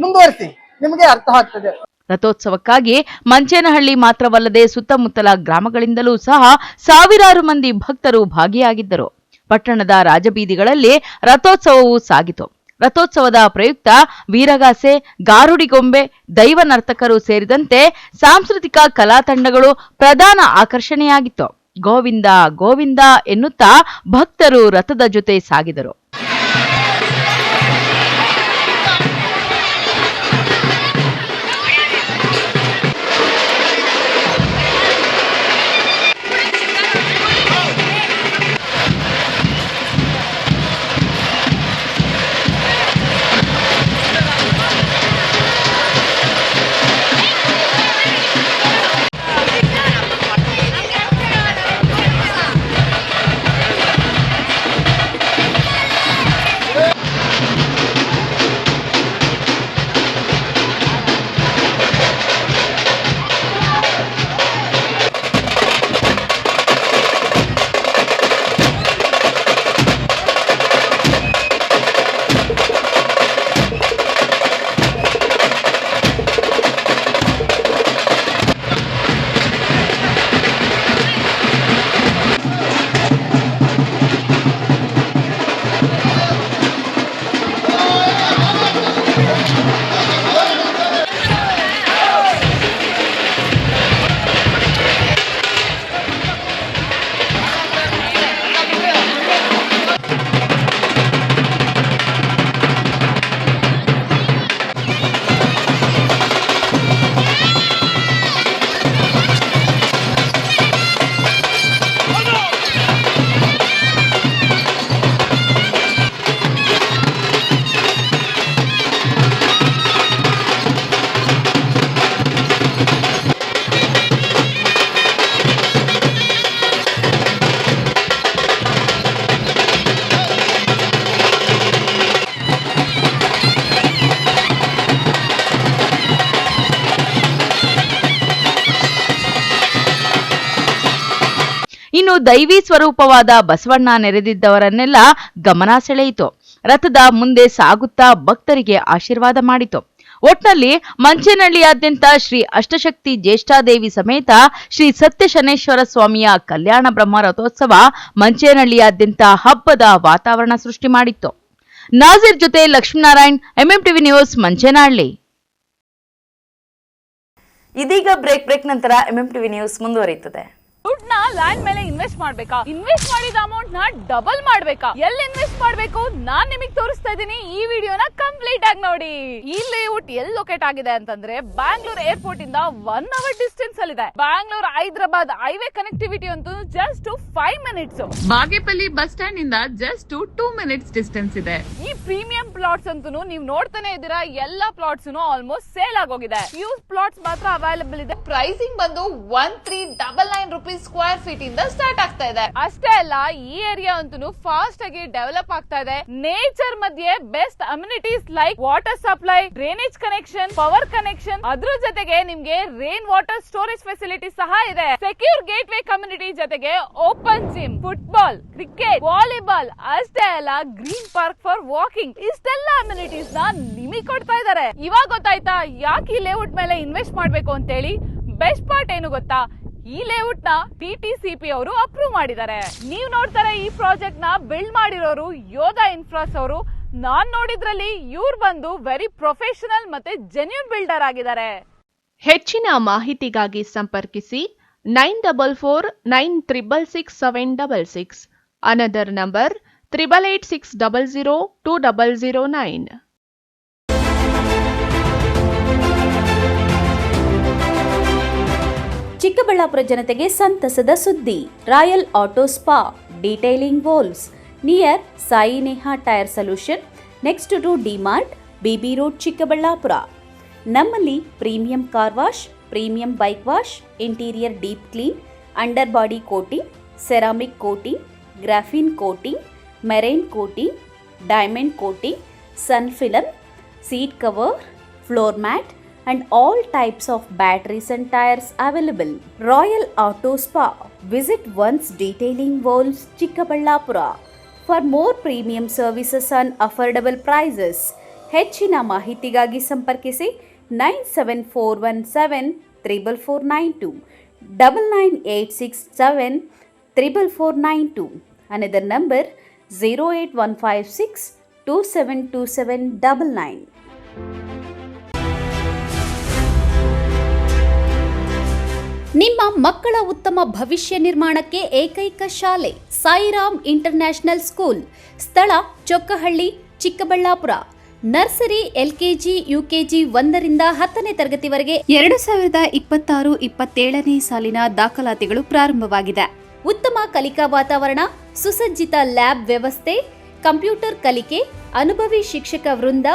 L: ಮುಂದುವರಿಸಿ, ನಿಮಗೆ ಅರ್ಥ ಆಗ್ತದೆ.
A: ರಥೋತ್ಸವಕ್ಕಾಗಿ ಮಂಚೇನಹಳ್ಳಿ ಮಾತ್ರವಲ್ಲದೆ ಸುತ್ತಮುತ್ತಲ ಗ್ರಾಮಗಳಿಂದಲೂ ಸಹ ಸಾವಿರಾರು ಮಂದಿ ಭಕ್ತರು ಭಾಗಿಯಾಗಿದ್ದರು. ಪಟ್ಟಣದ ರಾಜಬೀದಿಗಳಲ್ಲಿ ರಥೋತ್ಸವವು ಸಾಗಿತು. ರಥೋತ್ಸವದ ಪ್ರಯುಕ್ತ ವೀರಗಾಸೆ, ಗಾರುಡಿಗೊಂಬೆ, ದೈವ ನರ್ತಕರು ಸೇರಿದಂತೆ ಸಾಂಸ್ಕೃತಿಕ ಕಲಾ ತಂಡಗಳು ಪ್ರಧಾನ ಆಕರ್ಷಣೆಯಾಗಿತ್ತು. ಗೋವಿಂದ ಗೋವಿಂದ ಎನ್ನುತ್ತಾ ಭಕ್ತರು ರಥದ ಜೊತೆ ಸಾಗಿದರು. ಇನ್ನು ದೈವಿ ಸ್ವರೂಪವಾದ ಬಸವಣ್ಣ ನೆರೆದಿದ್ದವರನ್ನೆಲ್ಲ ಗಮನ ಸೆಳೆಯಿತು. ರಥದ ಮುಂದೆ ಸಾಗುತ್ತಾ ಭಕ್ತರಿಗೆ ಆಶೀರ್ವಾದ ಮಾಡಿತು. ಒಟ್ನಲ್ಲಿ ಮಂಚೇನಹಳ್ಳಿಯಾದ್ಯಂತ ಶ್ರೀ ಅಷ್ಟಶಕ್ತಿ ಜ್ಯೇಷ್ಠಾದೇವಿ ಸಮೇತ ಶ್ರೀ ಸತ್ಯಶನೇಶ್ವರ ಸ್ವಾಮಿಯ ಕಲ್ಯಾಣ ಬ್ರಹ್ಮ ರಥೋತ್ಸವ ಮಂಚೇನಹಳ್ಳಿಯಾದ್ಯಂತ ಹಬ್ಬದ ವಾತಾವರಣ ಸೃಷ್ಟಿ ಮಾಡಿತ್ತು. ನಾಜೀರ್ ಜೊತೆ ಲಕ್ಷ್ಮೀನಾರಾಯಣ್, ಎಂಎಂಟಿವಿ ನ್ಯೂಸ್, ಮಂಚೇನಹಳ್ಳಿ.
B: ಇದೀಗ ಬ್ರೇಕ್ ನಂತರ ಎಂಎಂಟಿವಿ ನ್ಯೂಸ್ ಮುಂದುವರಿಯುತ್ತದೆ.
M: ದುಡ್ಡನ್ನ ಲ್ಯಾಂಡ್ ಮೇಲೆ ಇನ್ವೆಸ್ಟ್ ಮಾಡ್ಬೇಕಾ? ಇನ್ವೆಸ್ಟ್ ಮಾಡಿದ ಅಮೌಂಟ್ ನ ಡಬಲ್ ಮಾಡ್ಬೇಕಾ? ಎಲ್ಲಿ ಇನ್ವೆಸ್ಟ್ ಮಾಡ್ಬೇಕು ನಾನ್ ನಿಮಗೆ ತೋರಿಸ್ತಾ ಇದ್ದೀನಿ. ಈ ವಿಡಿಯೋನ ಕಂಪ್ಲೀಟ್ ಆಗಿ ನೋಡಿ. ಈ ಲೇಔಟ್ ಎಲ್ಲಿ ಲೊಕೇಟ್ ಆಗಿದೆ ಅಂತಂದ್ರೆ ಬ್ಯಾಂಗ್ಳೂರ್ ಏರ್ಪೋರ್ಟ್ ಇಂದ 1 hour ಡಿಸ್ಟೆನ್ಸ್ ಅಲ್ಲಿ ಇದೆ. ಬ್ಯಾಂಗ್ಳೂರ್ ಹೈದರಾಬಾದ್ ಹೈವೇ ಕನೆಕ್ಟಿವಿಟಿ ಅಂತೂ just 5 minutes.
N: Bagepalli bus stand ಇಂದ ಜಸ್ಟ್ 2 minutes ಡಿಸ್ಟೆನ್ಸ್ ಇದೆ.
M: ಈ ಪ್ರೀಮಿಯಂ ಪ್ಲಾಟ್ಸ್ ಅಂತೂ ನೀವು ನೋಡ್ತಾನೆ ಇದ್ದೀರಾ, ಎಲ್ಲಾ ಪ್ಲಾಟ್ಸ್ ಆಲ್ಮೋಸ್ಟ್ ಸೇಲ್ ಆಗೋಗಿದೆ. ಫ್ಯೂ ಪ್ಲಾಟ್ಸ್ ಮಾತ್ರ ಅವೈಲೇಬಲ್ ಇದೆ. ಪ್ರೈಸಿಂಗ್ ಬಂದು 1399 rupees ಸ್ಕ್ವೇರ್ ಫೀಟ್ ಇಂದ ಸ್ಟಾರ್ಟ್ ಆಗ್ತಾ ಇದೆ. ಅಷ್ಟೇ ಅಲ್ಲ, ಈ ಏರಿಯಾ ಅಂತೂ ಫಾಸ್ಟ್ ಆಗಿ ಡೆವಲಪ್ ಆಗ್ತಾ ಇದೆ. ನೇಚರ್ ಮಧ್ಯೆ best amenities like water supply, drainage connection, power connection, ಅದ್ರ ಜೊತೆಗೆ ನಿಮ್ಗೆ ರೈನ್ ವಾಟರ್ ಸ್ಟೋರೇಜ್ ಫೆಸಿಲಿಟಿ ಸಹ ಇದೆ. ಸೆಕ್ಯೂರ್ ಗೇಟ್ ವೇ ಕಮ್ಯುನಿಟಿ ಜೊತೆಗೆ open gym, football, cricket, volleyball, ಅಷ್ಟೇ ಅಲ್ಲ ಗ್ರೀನ್ ಪಾರ್ಕ್ ಫಾರ್ ವಾಕಿಂಗ್, ಇಷ್ಟೆಲ್ಲ ಅಮ್ಯುನಿಟೀಸ್ ನ ನಿಮಗೆ ಕೊಡ್ತಾ ಇದ್ದಾರೆ. ಇವಾಗ ಗೊತ್ತಾಯ್ತಾ ಯಾಕೆ ಈ ಲೇಔಟ್ ಮೇಲೆ ಇನ್ವೆಸ್ಟ್ ಮಾಡ್ಬೇಕು ಅಂತ ಹೇಳಿ? ಬೆಸ್ಟ್ ಪಾರ್ಟ್ ಏನು ಗೊತ್ತಾ? ಈ ಲೇಔಟ್ ನ ಟಿಟಿಸಿಪಿ ಅವರು ಅಪ್ರೂವ್ ಮಾಡಿದ್ದಾರೆ. ನೀವು ನೋಡ್ತಾರೆ ಈ ಪ್ರಾಜೆಕ್ಟ್ ನ ಬಿಲ್ಡ್ ಮಾಡಿರೋರು ಯೋಧ ಇನ್ಫ್ರಾಸ್ ಅವರು. ನಾನ್ ನೋಡಿದ್ರಲ್ಲಿ ಇವ್ರು ಬಂದು ವೆರಿ ಪ್ರೊಫೆಷನಲ್ ಮತ್ತೆ ಜೆನ್ಯೂನ್ ಬಿಲ್ಡರ್ ಆಗಿದ್ದಾರೆ.
N: ಹೆಚ್ಚಿನ ಮಾಹಿತಿಗಾಗಿ ಸಂಪರ್ಕಿಸಿ 9449666766. Another number 8886002009.
D: ಚಿಕ್ಕಬಳ್ಳಾಪುರ ಜನತೆಗೆ ಸಂತಸದ ಸುದ್ದಿ. Royal auto spa detailing walls near Sai Neha tyre solution, next to DMart, BB road, Chikkaballapur. ನಮ್ಮಲ್ಲಿ premium car wash, premium bike wash, interior deep clean, under body coating, ceramic coating, graphene coating, marine coating, diamond coating, sun film, seat cover, floor mat and all types of batteries and tires available. Royal Auto Spa. Visit once Detailing Walls, Chikkaballapura. For more premium services and affordable prices. ಹೆಚ್ಚಿನ ಮಾಹಿತಿಗಾಗಿ ಸಂಪರ್ಕಿಸಿ 974174492, 9986744492. Another number 08156272799. ನಿಮ್ಮ ಮಕ್ಕಳ ಉತ್ತಮ ಭವಿಷ್ಯ ನಿರ್ಮಾಣಕ್ಕೆ ಏಕೈಕ ಶಾಲೆ ಸಾಯಿರಾಮ್ ಇಂಟರ್ನ್ಯಾಷನಲ್ ಸ್ಕೂಲ್. ಸ್ಥಳ Chokkahalli, Chikkaballapur. Nursery, LKG, UKG 1ರಿಂದ 10ನೇ ತರಗತಿವರೆಗೆ 2026-27ನೇ ಸಾಲಿನ ದಾಖಲಾತಿಗಳು ಪ್ರಾರಂಭವಾಗಿದೆ. ಉತ್ತಮ ಕಲಿಕಾ ವಾತಾವರಣ, ಸುಸಜ್ಜಿತ ಲ್ಯಾಬ್ ವ್ಯವಸ್ಥೆ, ಕಂಪ್ಯೂಟರ್ ಕಲಿಕೆ, ಅನುಭವಿ ಶಿಕ್ಷಕ ವೃಂದ,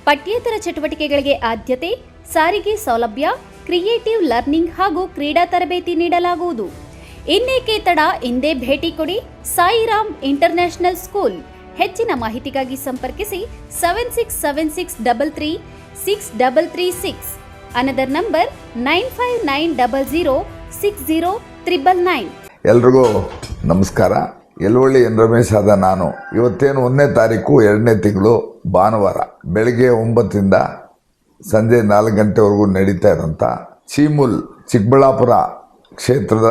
D: ಪಠ್ಯೇತರ ಚಟುವಟಿಕೆಗಳಿಗೆ ಆದ್ಯತೆ, ಸಾರಿಗೆ ಸೌಲಭ್ಯ, ಕ್ರಿಯೇಟಿವ್ ಲರ್ನಿಂಗ್ ಹಾಗೂ ಕ್ರೀಡಾ ತರಬೇತಿ ನೀಡಲಾಗುವುದು. ಇನ್ನೇಕೆ ತಡ, ಹಿಂದೆ ಭೇಟಿ ಕೊಡಿ ಸಾಯಿರಾಮ್ ಇಂಟರ್ನ್ಯಾಷನಲ್ ಸ್ಕೂಲ್. ಹೆಚ್ಚಿನ ಮಾಹಿತಿಗಾಗಿ ಸಂಪರ್ಕಿಸಿ 7676336336. Another number 9590060999.
O: ಎಲ್ರಿಗೂ ನಮಸ್ಕಾರ. ಯಲವಳ್ಳಿ ಎನ್ ರಮೇಶ್ ಆದ ನಾನು. ಇವತ್ತೇನು 1ನೇ ತಾರೀಕು 2ನೇ ತಿಂಗಳು ಭಾನುವಾರ ಬೆಳಗ್ಗೆ 9ರಿಂದ ಸಂಜೆ 4 ಗಂಟೆವರೆಗೂ ನಡೀತಾ ಇರೋಂಥ ಚೀಮುಲ್ ಚಿಕ್ಕಬಳ್ಳಾಪುರ ಕ್ಷೇತ್ರದ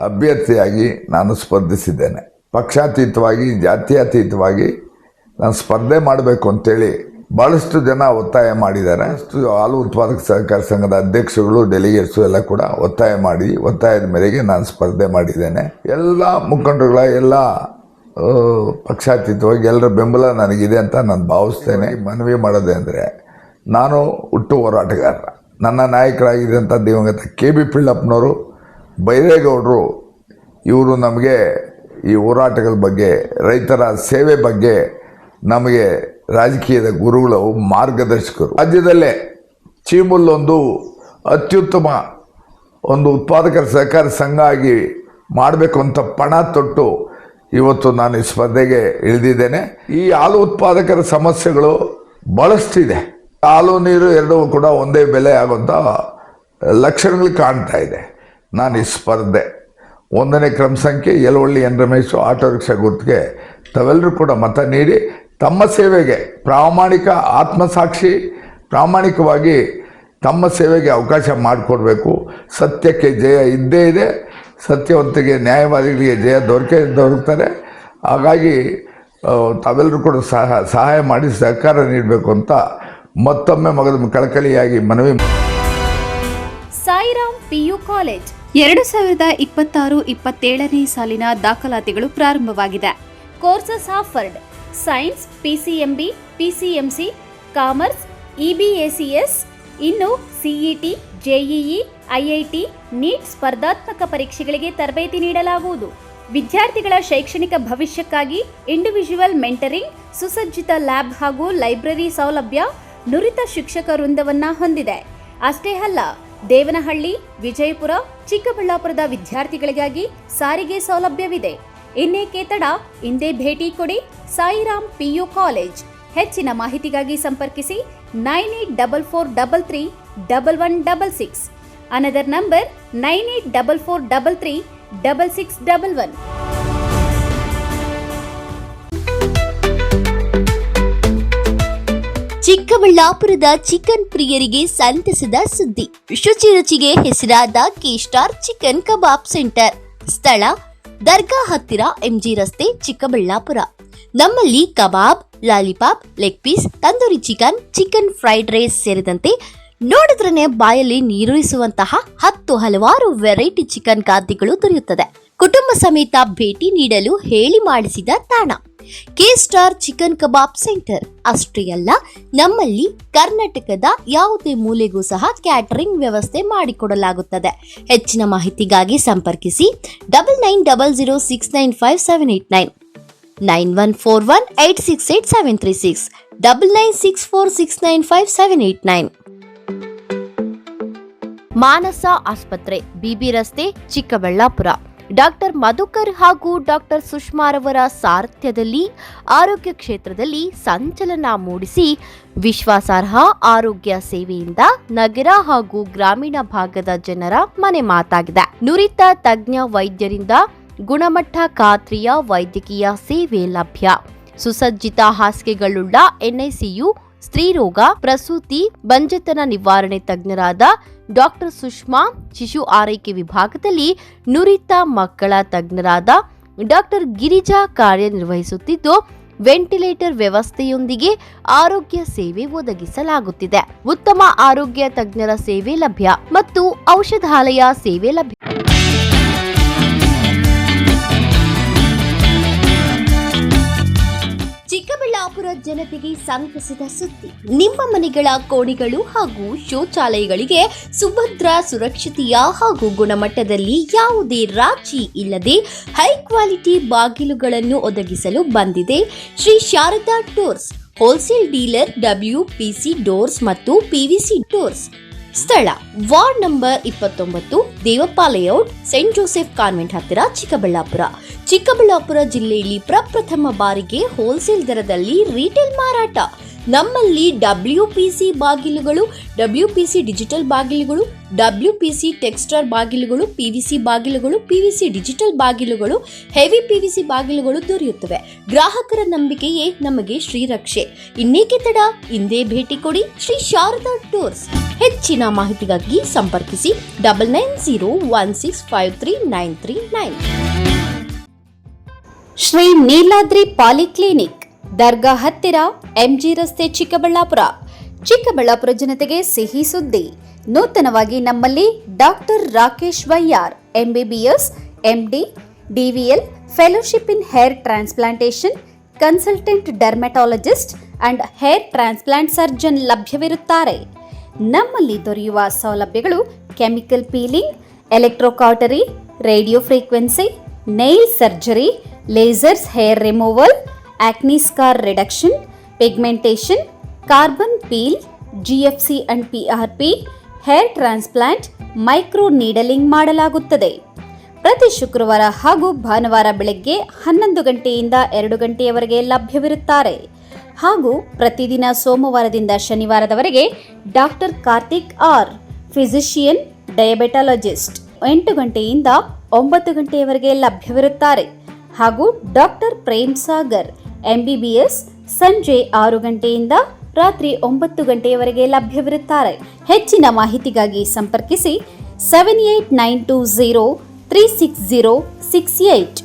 O: ಅಭ್ಯರ್ಥಿಯಾಗಿ ನಾನು ಸ್ಪರ್ಧಿಸಿದ್ದೇನೆ. ಪಕ್ಷಾತೀತವಾಗಿ, ಜಾತ್ಯತೀತವಾಗಿ ನಾನು ಸ್ಪರ್ಧೆ ಮಾಡಬೇಕು ಅಂತೇಳಿ ಭಾಳಷ್ಟು ಜನ ಒತ್ತಾಯ ಮಾಡಿದ್ದಾರೆ. ಹಾಲು ಉತ್ಪಾದಕ ಸಹಕಾರ ಸಂಘದ ಅಧ್ಯಕ್ಷಗಳು, ಡೆಲಿಗೇಟ್ಸು ಎಲ್ಲ ಕೂಡ ಒತ್ತಾಯದ ಮೇರೆಗೆ ನಾನು ಸ್ಪರ್ಧೆ ಮಾಡಿದ್ದೇನೆ. ಎಲ್ಲ ಮುಖಂಡರುಗಳ ಎಲ್ಲ ಪಕ್ಷಾತೀತವಾಗಿ ಎಲ್ಲರ ಬೆಂಬಲ ನನಗಿದೆ ಅಂತ ನಾನು ಭಾವಿಸ್ತೇನೆ. ಮನವಿ ಮಾಡೋದೇ ಅಂದರೆ, ನಾನು ಹುಟ್ಟು ಹೋರಾಟಗಾರ. ನನ್ನ ನಾಯಕರಾಗಿದ್ದಂಥ ದಿವಂಗತ KB ಪಿಳ್ಳಪ್ಪನವರು, ಬೈರೇಗೌಡರು, ಇವರು ನಮಗೆ ಈ ಹೋರಾಟಗಳ ಬಗ್ಗೆ, ರೈತರ ಸೇವೆ ಬಗ್ಗೆ ನಮಗೆ ರಾಜಕೀಯದ ಗುರುಗಳು, ಮಾರ್ಗದರ್ಶಕರು. ರಾಜ್ಯದಲ್ಲೇ ಚೀಮುಲ್ ಒಂದು ಅತ್ಯುತ್ತಮ ಒಂದು ಉತ್ಪಾದಕರ ಸಹಕಾರ ಸಂಘ ಆಗಿ ಮಾಡಬೇಕು ಅಂತ ಪಣ ತೊಟ್ಟು ಇವತ್ತು ನಾನು ಈ ಸ್ಪರ್ಧೆಗೆ ಇಳಿದಿದ್ದೇನೆ. ಈ ಹಾಲು ಉತ್ಪಾದಕರ ಸಮಸ್ಯೆಗಳು ಭಾಳಷ್ಟಿದೆ. ಹಾಲು ನೀರು ಎರಡೂ ಕೂಡ ಒಂದೇ ಬೆಲೆ ಆಗುವಂಥ ಲಕ್ಷಣಗಳು ಕಾಣ್ತಾ ಇದೆ. ನಾನು ಈ ಸ್ಪರ್ಧೆ 1ನೇ ಕ್ರಮ ಸಂಖ್ಯೆ Yalavalli N Ramesh auto rickshaw ಗುರುತಿಗೆ ತಾವೆಲ್ಲರೂ ಕೂಡ ಮತ ನೀಡಿ ತಮ್ಮ ಸೇವೆಗೆ ಪ್ರಾಮಾಣಿಕ ಆತ್ಮಸಾಕ್ಷಿ ಪ್ರಾಮಾಣಿಕವಾಗಿ ತಮ್ಮ ಸೇವೆಗೆ ಅವಕಾಶ ಮಾಡಿಕೊಡ್ಬೇಕು. ಸತ್ಯಕ್ಕೆ ಜಯ ಇದ್ದೇ ಇದೆ, ಸತ್ಯವಂತಿಗೆ ನ್ಯಾಯವಾದಿಗಳಿಗೆ ಜಯ ದೊರಕ್ತಾರೆ. ಹಾಗಾಗಿ ತಾವೆಲ್ಲರೂ ಕೂಡ ಸಹಾಯ ಮಾಡಿ ಸಹಕಾರ ನೀಡಬೇಕು ಅಂತ ಮತ್ತೊಮ್ಮೆ ಕಳಕಳಿಯಾಗಿ ಮನವಿ.
D: ಸಾಯಿರಾಮ್ PU ಕಾಲೇಜ್ 2026-27ನೇ ಸಾಲಿನ ದಾಖಲಾತಿಗಳು ಪ್ರಾರಂಭವಾಗಿದೆ. Courses offered: science, PCMB, PCMC, commerce, EBACS. ಇನ್ನು CET, JEE, IIT, ನೀಟ್ ಸ್ಪರ್ಧಾತ್ಮಕ ಪರೀಕ್ಷೆಗಳಿಗೆ ತರಬೇತಿ ನೀಡಲಾಗುವುದು. ವಿದ್ಯಾರ್ಥಿಗಳ ಶೈಕ್ಷಣಿಕ ಭವಿಷ್ಯಕ್ಕಾಗಿ ಇಂಡಿವಿಜುವಲ್ ಮೆಂಟರಿಂಗ್, ಸುಸಜ್ಜಿತ ಲ್ಯಾಬ್ ಹಾಗೂ ಲೈಬ್ರರಿ ಸೌಲಭ್ಯ, ನುರಿತ ಶಿಕ್ಷಕ ವೃಂದವನ್ನ ಹೊಂದಿದೆ. ಅಷ್ಟೇ ಅಲ್ಲ, ದೇವನಹಳ್ಳಿ, ವಿಜಯಪುರ, ಚಿಕ್ಕಬಳ್ಳಾಪುರದ ವಿದ್ಯಾರ್ಥಿಗಳಿಗಾಗಿ ಸಾರಿಗೆ ಸೌಲಭ್ಯವಿದೆ. ಇನ್ನೇಕೆ ತಡ, ಇಂದೇ ಭೇಟಿ ಕೊಡಿ ಸಾಯಿರಾಮ್ PU ಕಾಲೇಜ್. ಹೆಚ್ಚಿನ ಮಾಹಿತಿಗಾಗಿ ಸಂಪರ್ಕಿಸಿ 9844331166. Another number 9844336611.
P: ಚಿಕ್ಕಬಳ್ಳಾಪುರದ ಚಿಕನ್ ಪ್ರಿಯರಿಗೆ ಸಂತಸದ ಸುದ್ದಿ. ಶುಚಿ ರುಚಿಗೆ ಹೆಸರಾದ ಕೆ-ಸ್ಟಾರ್ ಚಿಕನ್ ಕಬಾಬ್ ಸೆಂಟರ್. ಸ್ಥಳ ದರ್ಗಾ ಹತ್ತಿರ MG ರಸ್ತೆ, ಚಿಕ್ಕಬಳ್ಳಾಪುರ. ನಮ್ಮಲ್ಲಿ kebab, lollipop, leg piece, tandoori chicken, chicken fried rice ಸೇರಿದಂತೆ ನೋಡಿದ್ರನೆ ಬಾಯಲ್ಲಿ ನೀರೂರಿಸುವಂತಹ ಹಲವಾರು ವೆರೈಟಿ ಚಿಕನ್ ಖಾದ್ಯಗಳು ದೊರೆಯುತ್ತದೆ. ಕುಟುಂಬ ಸಮೇತ ಭೇಟಿ ನೀಡಲು ಹೇಳಿ ಮಾಡಿಸಿದ ತಾಣ ಕೆ-ಸ್ಟಾರ್ ಚಿಕನ್ ಕಬಾಬ್ ಸೆಂಟರ್. ಅಷ್ಟೇ ಅಲ್ಲ, ನಮ್ಮಲ್ಲಿ ಕರ್ನಾಟಕದ ಯಾವುದೇ ಮೂಲೆಗೂ ಸಹ ಕ್ಯಾಟರಿಂಗ್ ವ್ಯವಸ್ಥೆ ಮಾಡಿಕೊಡಲಾಗುತ್ತದೆ. ಹೆಚ್ಚಿನ ಮಾಹಿತಿಗಾಗಿ ಸಂಪರ್ಕಿಸಿ 9900695789, 9141868736, 9964695789. ಮಾನಸ ಆಸ್ಪತ್ರೆ, BB ರಸ್ತೆ, ಚಿಕ್ಕಬಳ್ಳಾಪುರ. ಡಾಕ್ಟರ್ ಮಧುಕರ್ ಹಾಗೂ ಡಾಕ್ಟರ್ ಸುಷ್ಮಾರವರ ಸಾರಥ್ಯದಲ್ಲಿ ಆರೋಗ್ಯ ಕ್ಷೇತ್ರದಲ್ಲಿ ಸಂಚಲನ ಮೂಡಿಸಿ ವಿಶ್ವಾಸಾರ್ಹ ಆರೋಗ್ಯ ಸೇವೆಯಿಂದ ನಗರ ಹಾಗೂ ಗ್ರಾಮೀಣ ಭಾಗದ ಜನರ ಮನೆ ಮಾತಾಗಿದೆ. ನುರಿತ ತಜ್ಞ ವೈದ್ಯರಿಂದ ಗುಣಮಟ್ಟ ಖಾತ್ರಿಯ ವೈದ್ಯಕೀಯ ಸೇವೆ ಲಭ್ಯ. ಸುಸಜ್ಜಿತ ಹಾಸಿಗೆಗಳುಳ್ಳ NICU, ಸ್ತ್ರೀರೋಗ, ಪ್ರಸೂತಿ, ಬಂಜೆತನ ನಿವಾರಣೆ ತಜ್ಞರಾದ ಡಾಕ್ಟರ್ ಸುಷ್ಮಾ, ಶಿಶು ಆರೈಕೆ ವಿಭಾಗದಲ್ಲಿ ನುರಿತ ಮಕ್ಕಳ ತಜ್ಞರಾದ ಡಾಕ್ಟರ್ ಗಿರಿಜಾ ಕಾರ್ಯನಿರ್ವಹಿಸುತ್ತಿದ್ದು, ವೆಂಟಿಲೇಟರ್ ವ್ಯವಸ್ಥೆಯೊಂದಿಗೆ ಆರೋಗ್ಯ ಸೇವೆ ಒದಗಿಸಲಾಗುತ್ತಿದೆ. ಉತ್ತಮ ಆರೋಗ್ಯ ತಜ್ಞರ ಸೇವೆ ಲಭ್ಯ ಮತ್ತು ಔಷಧಾಲಯ ಸೇವೆ ಲಭ್ಯ. ಚಿಕ್ಕಬಳ್ಳಾಪುರ ಜನತೆಗೆ ಸಂತಸದ ಸುದ್ದಿ. ನಿಮ್ಮ ಮನೆಗಳ ಕೋಣೆಗಳು ಹಾಗೂ ಶೌಚಾಲಯಗಳಿಗೆ ಸುಭದ್ರ, ಸುರಕ್ಷತೆಯ ಹಾಗೂ ಗುಣಮಟ್ಟದಲ್ಲಿ ಯಾವುದೇ ರಾಜಿ ಇಲ್ಲದೆ ಹೈ ಕ್ವಾಲಿಟಿ ಬಾಗಿಲುಗಳನ್ನು ಒದಗಿಸಲು ಬಂದಿದೆ Shri Sharada doors, wholesale dealer. WPC doors ಮತ್ತು PVC ಡೋರ್ಸ್. ಸ್ಥಳ ward number 29, Devappa layout, Saint Joseph convent ಹತ್ತಿರ, ಚಿಕ್ಕಬಳ್ಳಾಪುರ. ಚಿಕ್ಕಬಳ್ಳಾಪುರ ಜಿಲ್ಲೆಯಲ್ಲಿ ಪ್ರಪ್ರಥಮ ಬಾರಿಗೆ ಹೋಲ್ಸೇಲ್ ದರದಲ್ಲಿ ರಿಟೇಲ್ ಮಾರಾಟ. ನಮ್ಮಲ್ಲಿ WPC ಬಾಗಿಲುಗಳು, WPC ಡಿಜಿಟಲ್ ಬಾಗಿಲುಗಳು, WPC ಟೆಕ್ಸ್ಚರ್ ಬಾಗಿಲುಗಳು, PVC ಬಾಗಿಲುಗಳು, PVC ಡಿಜಿಟಲ್ ಬಾಗಿಲುಗಳು, ಹೆವಿ PVC ಬಾಗಿಲುಗಳು ದೊರೆಯುತ್ತವೆ. ಗ್ರಾಹಕರ ನಂಬಿಕೆಯೇ ನಮಗೆ ಶ್ರೀರಕ್ಷೆ. ಇನ್ನೇಕೆ ತಡ, ಇಂದೇ ಭೇಟಿ ಕೊಡಿ ಶ್ರೀ ಶಾರದಾ ಡೋರ್ಸ್. ಹೆಚ್ಚಿನ ಮಾಹಿತಿಗಾಗಿ ಸಂಪರ್ಕಿಸಿ 9901653939.
D: ಶ್ರೀ ನೀಲಾದ್ರಿ ಪಾಲಿಕ್ಲಿನಿಕ್, ದರ್ಗಾ ಹತ್ತಿರ, MG ರಸ್ತೆ, ಚಿಕ್ಕಬಳ್ಳಾಪುರ. ಚಿಕ್ಕಬಳ್ಳಾಪುರ ಜನತೆಗೆ ಸಿಹಿ ಸುದ್ದಿ. ನೂತನವಾಗಿ ನಮ್ಮಲ್ಲಿ ಡಾಕ್ಟರ್ ರಾಕೇಶ್ ವೈಯಾರ್, MBBS, MD, DVL, fellowship in hair transplantation, consultant dermatologist and hair transplant surgeon ಲಭ್ಯವಿರುತ್ತಾರೆ. ನಮ್ಮಲ್ಲಿ ದೊರೆಯುವ ಸೌಲಭ್ಯಗಳು chemical peeling, electrocautery, radio frequency, nail surgery, lasers hair removal, acne scar reduction, pigmentation, carbon peel, GFC and PRP, hair transplant, micro needling ಮಾಡಲಾಗುತ್ತದೆ. ಪ್ರತಿ ಶುಕ್ರವಾರ ಹಾಗೂ ಭಾನುವಾರ ಬೆಳಗ್ಗೆ 11 ಗಂಟೆಯಿಂದ 2 ಗಂಟೆಯವರೆಗೆ ಲಭ್ಯವಿರುತ್ತಾರೆ. ಹಾಗೂ ಪ್ರತಿದಿನ ಸೋಮವಾರದಿಂದ ಶನಿವಾರದವರೆಗೆ ಡಾಕ್ಟರ್ ಕಾರ್ತಿಕ್ R, ಫಿಸಿಷಿಯನ್, ಡಯಾಬೆಟಾಲಜಿಸ್ಟ್, 8 ಗಂಟೆಯಿಂದ 9 ಗಂಟೆಯವರೆಗೆ ಲಭ್ಯವಿರುತ್ತಾರೆ ಹಾಗೂ ಡಾಕ್ಟರ್ ಪ್ರೇಮ್ ಸಾಗರ್ MBBS ಸಂಜೆ 6 ಗಂಟೆಯಿಂದ ರಾತ್ರಿ 9 ಗಂಟೆಯವರೆಗೆ ಲಭ್ಯವಿರುತ್ತಾರೆ. ಹೆಚ್ಚಿನ ಮಾಹಿತಿಗಾಗಿ ಸಂಪರ್ಕಿಸಿ 7892036068.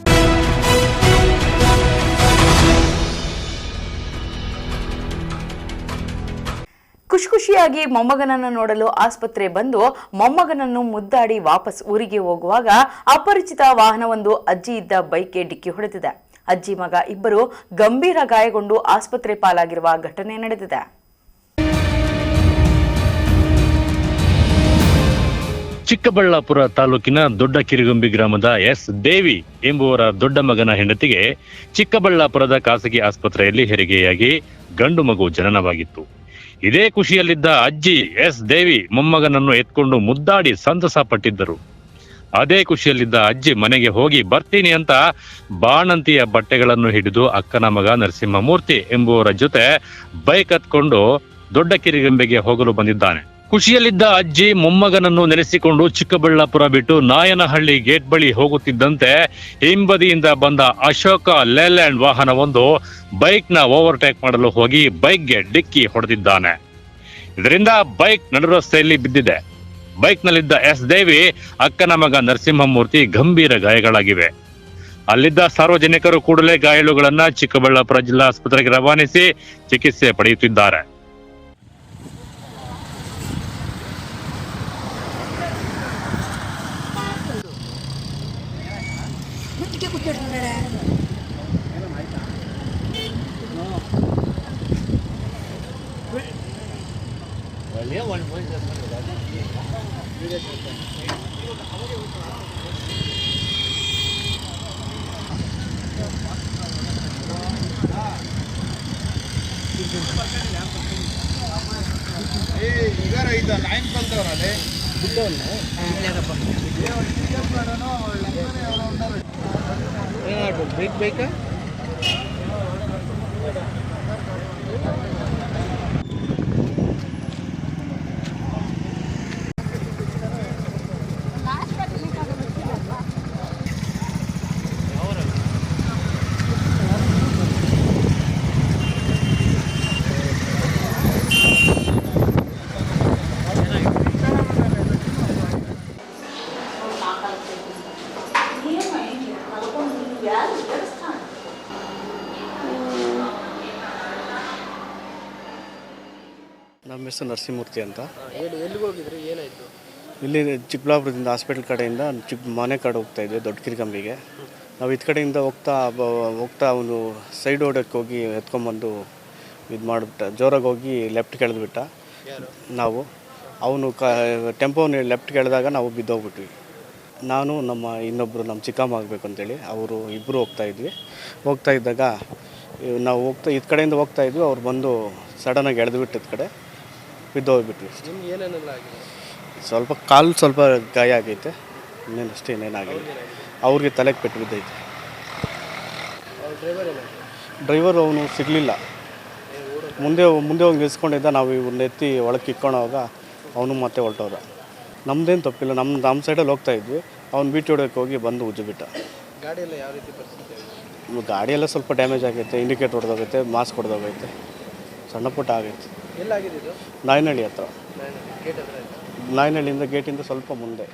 B: ಖುಷಿಯಾಗಿ ಮೊಮ್ಮಗನನ್ನು ನೋಡಲು ಆಸ್ಪತ್ರೆ ಬಂದು ಮೊಮ್ಮಗನನ್ನು ಮುದ್ದಾಡಿ ವಾಪಸ್ ಊರಿಗೆ ಹೋಗುವಾಗ ಅಪರಿಚಿತ ವಾಹನವೊಂದು ಅಜ್ಜಿ ಇದ್ದ ಬೈಕ್ಗೆ ಡಿಕ್ಕಿ ಹೊಡೆದಿದೆ. ಅಜ್ಜಿ ಮಗ ಇಬ್ಬರು ಗಂಭೀರ ಗಾಯಗೊಂಡು ಆಸ್ಪತ್ರೆ ಪಾಲಾಗಿರುವ ಘಟನೆ ನಡೆದಿದೆ.
Q: ಚಿಕ್ಕಬಳ್ಳಾಪುರ ತಾಲೂಕಿನ ದೊಡ್ಡ ಕಿರಿಗುಂಬಿ ಗ್ರಾಮದ ಎಸ್ ದೇವಿ ಎಂಬುವರ ದೊಡ್ಡ ಮಗನ ಹೆಂಡತಿಗೆ ಚಿಕ್ಕಬಳ್ಳಾಪುರದ ಖಾಸಗಿ ಆಸ್ಪತ್ರೆಯಲ್ಲಿ ಹೆರಿಗೆಯಾಗಿ ಗಂಡು ಮಗು ಜನನವಾಗಿತ್ತು. ಇದೇ ಖುಷಿಯಲ್ಲಿದ್ದ ಅಜ್ಜಿ ಎಸ್ ದೇವಿ ಮೊಮ್ಮಗನನ್ನು ಎತ್ಕೊಂಡು ಮುದ್ದಾಡಿ ಸಂತಸ ಪಟ್ಟಿದ್ದರು. ಅದೇ ಖುಷಿಯಲ್ಲಿದ್ದ ಅಜ್ಜಿ ಮನೆಗೆ ಹೋಗಿ ಬರ್ತೀನಿ ಅಂತ ಬಾಣಂತಿಯ ಬಟ್ಟೆಗಳನ್ನು ಹಿಡಿದು ಅಕ್ಕನ ಮಗ ನರಸಿಂಹಮೂರ್ತಿ ಎಂಬುವರ ಜೊತೆ ಬೈಕ್ ಹತ್ಕೊಂಡು ದೊಡ್ಡ ಕಿರಿಗಂಬೆಗೆ ಹೋಗಲು ಬಂದಿದ್ದಾನೆ. ಖುಷಿಯಲ್ಲಿದ್ದ ಅಜ್ಜಿ ಮೊಮ್ಮಗನನ್ನು ನೆನೆಸಿಕೊಂಡು ಚಿಕ್ಕಬಳ್ಳಾಪುರ ಬಿಟ್ಟು ನಾಯನಹಳ್ಳಿ ಗೇಟ್ ಬಳಿ ಹೋಗುತ್ತಿದ್ದಂತೆ ಹಿಂಬದಿಯಿಂದ ಬಂದ ಅಶೋಕ ಲೇಲ್ಯಾಂಡ್ ವಾಹನವೊಂದು ಬೈಕ್ ನ ಓವರ್ಟೇಕ್ ಮಾಡಲು ಹೋಗಿ ಬೈಕ್ಗೆ ಡಿಕ್ಕಿ ಹೊಡೆದಿದ್ದಾನೆ. ಇದರಿಂದ ಬೈಕ್ ನಡುರಸ್ತೆಯಲ್ಲಿ ಬಿದ್ದಿದೆ. ಬೈಕ್ ನಲ್ಲಿದ್ದ ಎಸ್ ದೇವಿ ಅಕ್ಕನ ಮಗ ನರಸಿಂಹಮೂರ್ತಿ ಗಂಭೀರ ಗಾಯಗಳಾಗಿವೆ. ಅಲ್ಲಿದ್ದ ಸಾರ್ವಜನಿಕರು ಕೂಡಲೇ ಗಾಯಾಳುಗಳನ್ನ ಚಿಕ್ಕಬಳ್ಳಾಪುರ ಜಿಲ್ಲಾ ಆಸ್ಪತ್ರೆಗೆ ರವಾನಿಸಿ ಚಿಕಿತ್ಸೆ ಪಡೆಯುತ್ತಿದ್ದಾರೆ.
R: ನಮ್ಮ ಹೆಸರು ನರಸಿಂಹಮೂರ್ತಿ ಅಂತ.
S: ಎಲ್ಲಿಗೆ ಹೋಗಿದ್ರಿ, ಏನಾಯಿತು?
R: ಇಲ್ಲಿ ಚಿಕ್ಕಬಳ್ಳಾಪುರದಿಂದ ಹಾಸ್ಪಿಟಲ್ ಕಡೆಯಿಂದ ಮನೆ ಕಡೆ ಹೋಗ್ತಾ ಇದ್ವಿ, ದೊಡ್ಡ ಕಿರಿಗಂಬಿಗೆ. ನಾವು ಇದು ಕಡೆಯಿಂದ ಹೋಗ್ತಾ ಅವನು ಸೈಡ್ ಓಡಕ್ಕೆ ಹೋಗಿ ಎತ್ಕೊಂಬಂದು ಇದು ಮಾಡಿಬಿಟ್ಟ, ಜೋರಾಗಿ ಹೋಗಿ ಲೆಫ್ಟ್ ಕೆಳೆದ್ಬಿಟ್ಟ. ನಾವು ಅವನು ಟೆಂಪೋನ ಲೆಫ್ಟ್ ಕೆಳೆದಾಗ ನಾವು ಬಿದ್ದೋಗ್ಬಿಟ್ವಿ. ನಾನು ನಮ್ಮ ಇನ್ನೊಬ್ಬರು ನಮ್ಮ ಚಿಕ್ಕಮ್ಮ ಆಗಬೇಕು ಅಂತೇಳಿ ಅವರು ಇಬ್ಬರು ಹೋಗ್ತಾ ಇದ್ದಾಗ ನಾವು ಇದು ಕಡೆಯಿಂದ ಹೋಗ್ತಾ ಇದ್ವಿ. ಅವ್ರು ಬಂದು ಸಡನ್ನಾಗಿ ಎಳೆದ್ಬಿಟ್ಟು ಇದು ಕಡೆ ಬಿದ್ದೋಗ್ಬಿಟ್ವಿ.
S: ಏನೇನೆಲ್ಲ ಆಗಿದೆ?
R: ಸ್ವಲ್ಪ ಕಾಲು ಸ್ವಲ್ಪ ಗಾಯ ಆಗೈತೆ, ಇನ್ನೇನಷ್ಟೇ ಇನ್ನೇನಾಗಿಲ್ಲ. ಅವ್ರಿಗೆ ತಲೆಗೆ ಪೆಟ್ಟು ಬಿದ್ದೈತೆ. ಡ್ರೈವರ್ ಅವನು ಸಿಗಲಿಲ್ಲ. ಮುಂದೆ ಹೋಗಿ ನಿಲ್ಸ್ಕೊಂಡಿದ್ದ. ನಾವು ಇವ್ರನ್ನ ಎತ್ತಿ ಒಳಗೆ ಇಕ್ಕೊಳ್ಳೋವಾಗ ಅವನು ಮತ್ತೆ ಹೊರಟೋದ. ನಮ್ಮದೇನು ತಪ್ಪಿಲ್ಲ, ನಮ್ಮ ಸೈಡಲ್ಲಿ ಹೋಗ್ತಾ ಇದ್ವಿ. ಅವ್ನು ಬೀಟಿ ಹೊಡೋಕ್ಕೆ ಹೋಗಿ ಬಂದು ಉಜ್ಜಿಬಿಟ್ಟ.
S: ಗಾಡಿಯೆಲ್ಲ ಯಾವ ರೀತಿ ಪರಿಸ್ಥಿತಿ?
R: ಗಾಡಿಯೆಲ್ಲ ಸ್ವಲ್ಪ ಡ್ಯಾಮೇಜ್ ಆಗೈತೆ, ಇಂಡಿಕೇಟ್ ಹೊಡೆದೋಗೈತೆ, ಮಾಸ್ಕ್ ಹೊಡೆದೋಗೈತೆ, ಸಣ್ಣ ಪುಟ್ಟ ಆಗೈತೆ.
S: ಎಲ್ಲಾಗಿದ್ದು?
R: ನಾಯನಹಳ್ಳಿ ಹತ್ರ.
S: ಗೇಟ್ ಹತ್ರ?
R: ನಾಯನಹಳ್ಳಿಯಿಂದ ಗೇಟಿಂದ ಸ್ವಲ್ಪ ಮುಂದೆ.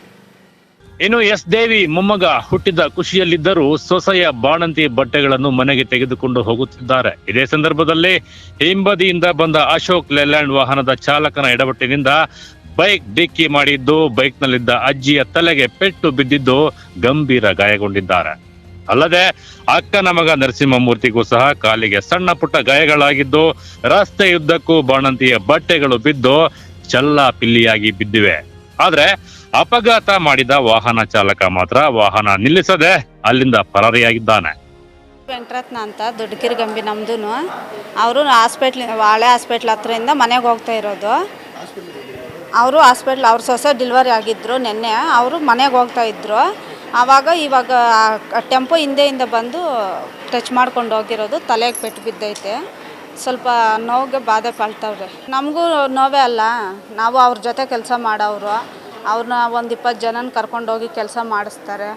Q: ಇನ್ನು ಎಸ್ ದೇವಿ ಮೊಮ್ಮಗ ಹುಟ್ಟಿದ ಖುಷಿಯಲ್ಲಿದ್ದರೂ ಸೊಸೆಯ ಬಾಣಂತಿ ಬಟ್ಟೆಗಳನ್ನು ಮನೆಗೆ ತೆಗೆದುಕೊಂಡು ಹೋಗುತ್ತಿದ್ದಾರೆ. ಇದೇ ಸಂದರ್ಭದಲ್ಲಿ ಹಿಂಬದಿಯಿಂದ ಬಂದ ಅಶೋಕ್ ಲೇಲ್ಯಾಂಡ್ ವಾಹನದ ಚಾಲಕನ ಎಡವಟ್ಟಿನಿಂದ ಬೈಕ್ ಡಿಕ್ಕಿ ಮಾಡಿದ್ದು ಬೈಕ್ನಲ್ಲಿದ್ದ ಅಜ್ಜಿಯ ತಲೆಗೆ ಪೆಟ್ಟು ಬಿದ್ದಿದ್ದು ಗಂಭೀರ ಗಾಯಗೊಂಡಿದ್ದಾರೆ. ಅಲ್ಲದೆ ಅಕ್ಕನ ಮಗ ನರಸಿಂಹಮೂರ್ತಿಗೂ ಸಹ ಕಾಲಿಗೆ ಸಣ್ಣ ಪುಟ್ಟ ಗಾಯಗಳಾಗಿದ್ದು ರಸ್ತೆಯುದ್ದಕ್ಕೂ ಬಾಣಂತಿಯ ಬಟ್ಟೆಗಳು ಬಿದ್ದು ಚಲ್ಲಾಪಿಲ್ಲಿಯಾಗಿ ಬಿದ್ದಿವೆ. ಆದ್ರೆ ಅಪಘಾತ ಮಾಡಿದ ವಾಹನ ಚಾಲಕ ಮಾತ್ರ ವಾಹನ ನಿಲ್ಲಿಸದೆ ಅಲ್ಲಿಂದ ಪರಾರಿಯಾಗಿದ್ದಾನೆ.
T: ವೆಂಕಟರತ್ನ ಅಂತ ದೊಡ್ಡ ಕಿರಿಗಂಬಿ ನಮ್ದು. ಅವರು ಹಳೆ ಹಾಸ್ಪಿಟ್ಲ್ ಹತ್ರದಿಂದ ಮನೆಗೆ ಹೋಗ್ತಾ ಇರೋದು. ಅವರು ಅವ್ರ ಸೊಸೆ ಡೆಲಿವರಿ ಆಗಿದ್ರು ನಿನ್ನೆ. ಅವರು ಮನೆಗೆ ಹೋಗ್ತಾ ಇದ್ರು. ಇವಾಗ ಟೆಂಪೋ ಹಿಂದೆಯಿಂದ ಬಂದು ಟಚ್ ಮಾಡ್ಕೊಂಡು ಹೋಗಿರೋದು. ತಲೆಗೆ ಪೆಟ್ಟು ಬಿದ್ದೈತೆ. ಸ್ವಲ್ಪ ನೋವಿಗೆ ಬಾಧೆ ಪಡ್ತಾವ್ರೆ. ನಮಗೂ ನೋವೇ ಅಲ್ಲ, ನಾವು ಅವ್ರ ಜೊತೆ ಕೆಲಸ ಮಾಡೋರು. ಅವ್ರನ್ನ ಒಂದು 20 ಜನನ ಕರ್ಕೊಂಡೋಗಿ ಕೆಲಸ ಮಾಡಿಸ್ತಾರೆ.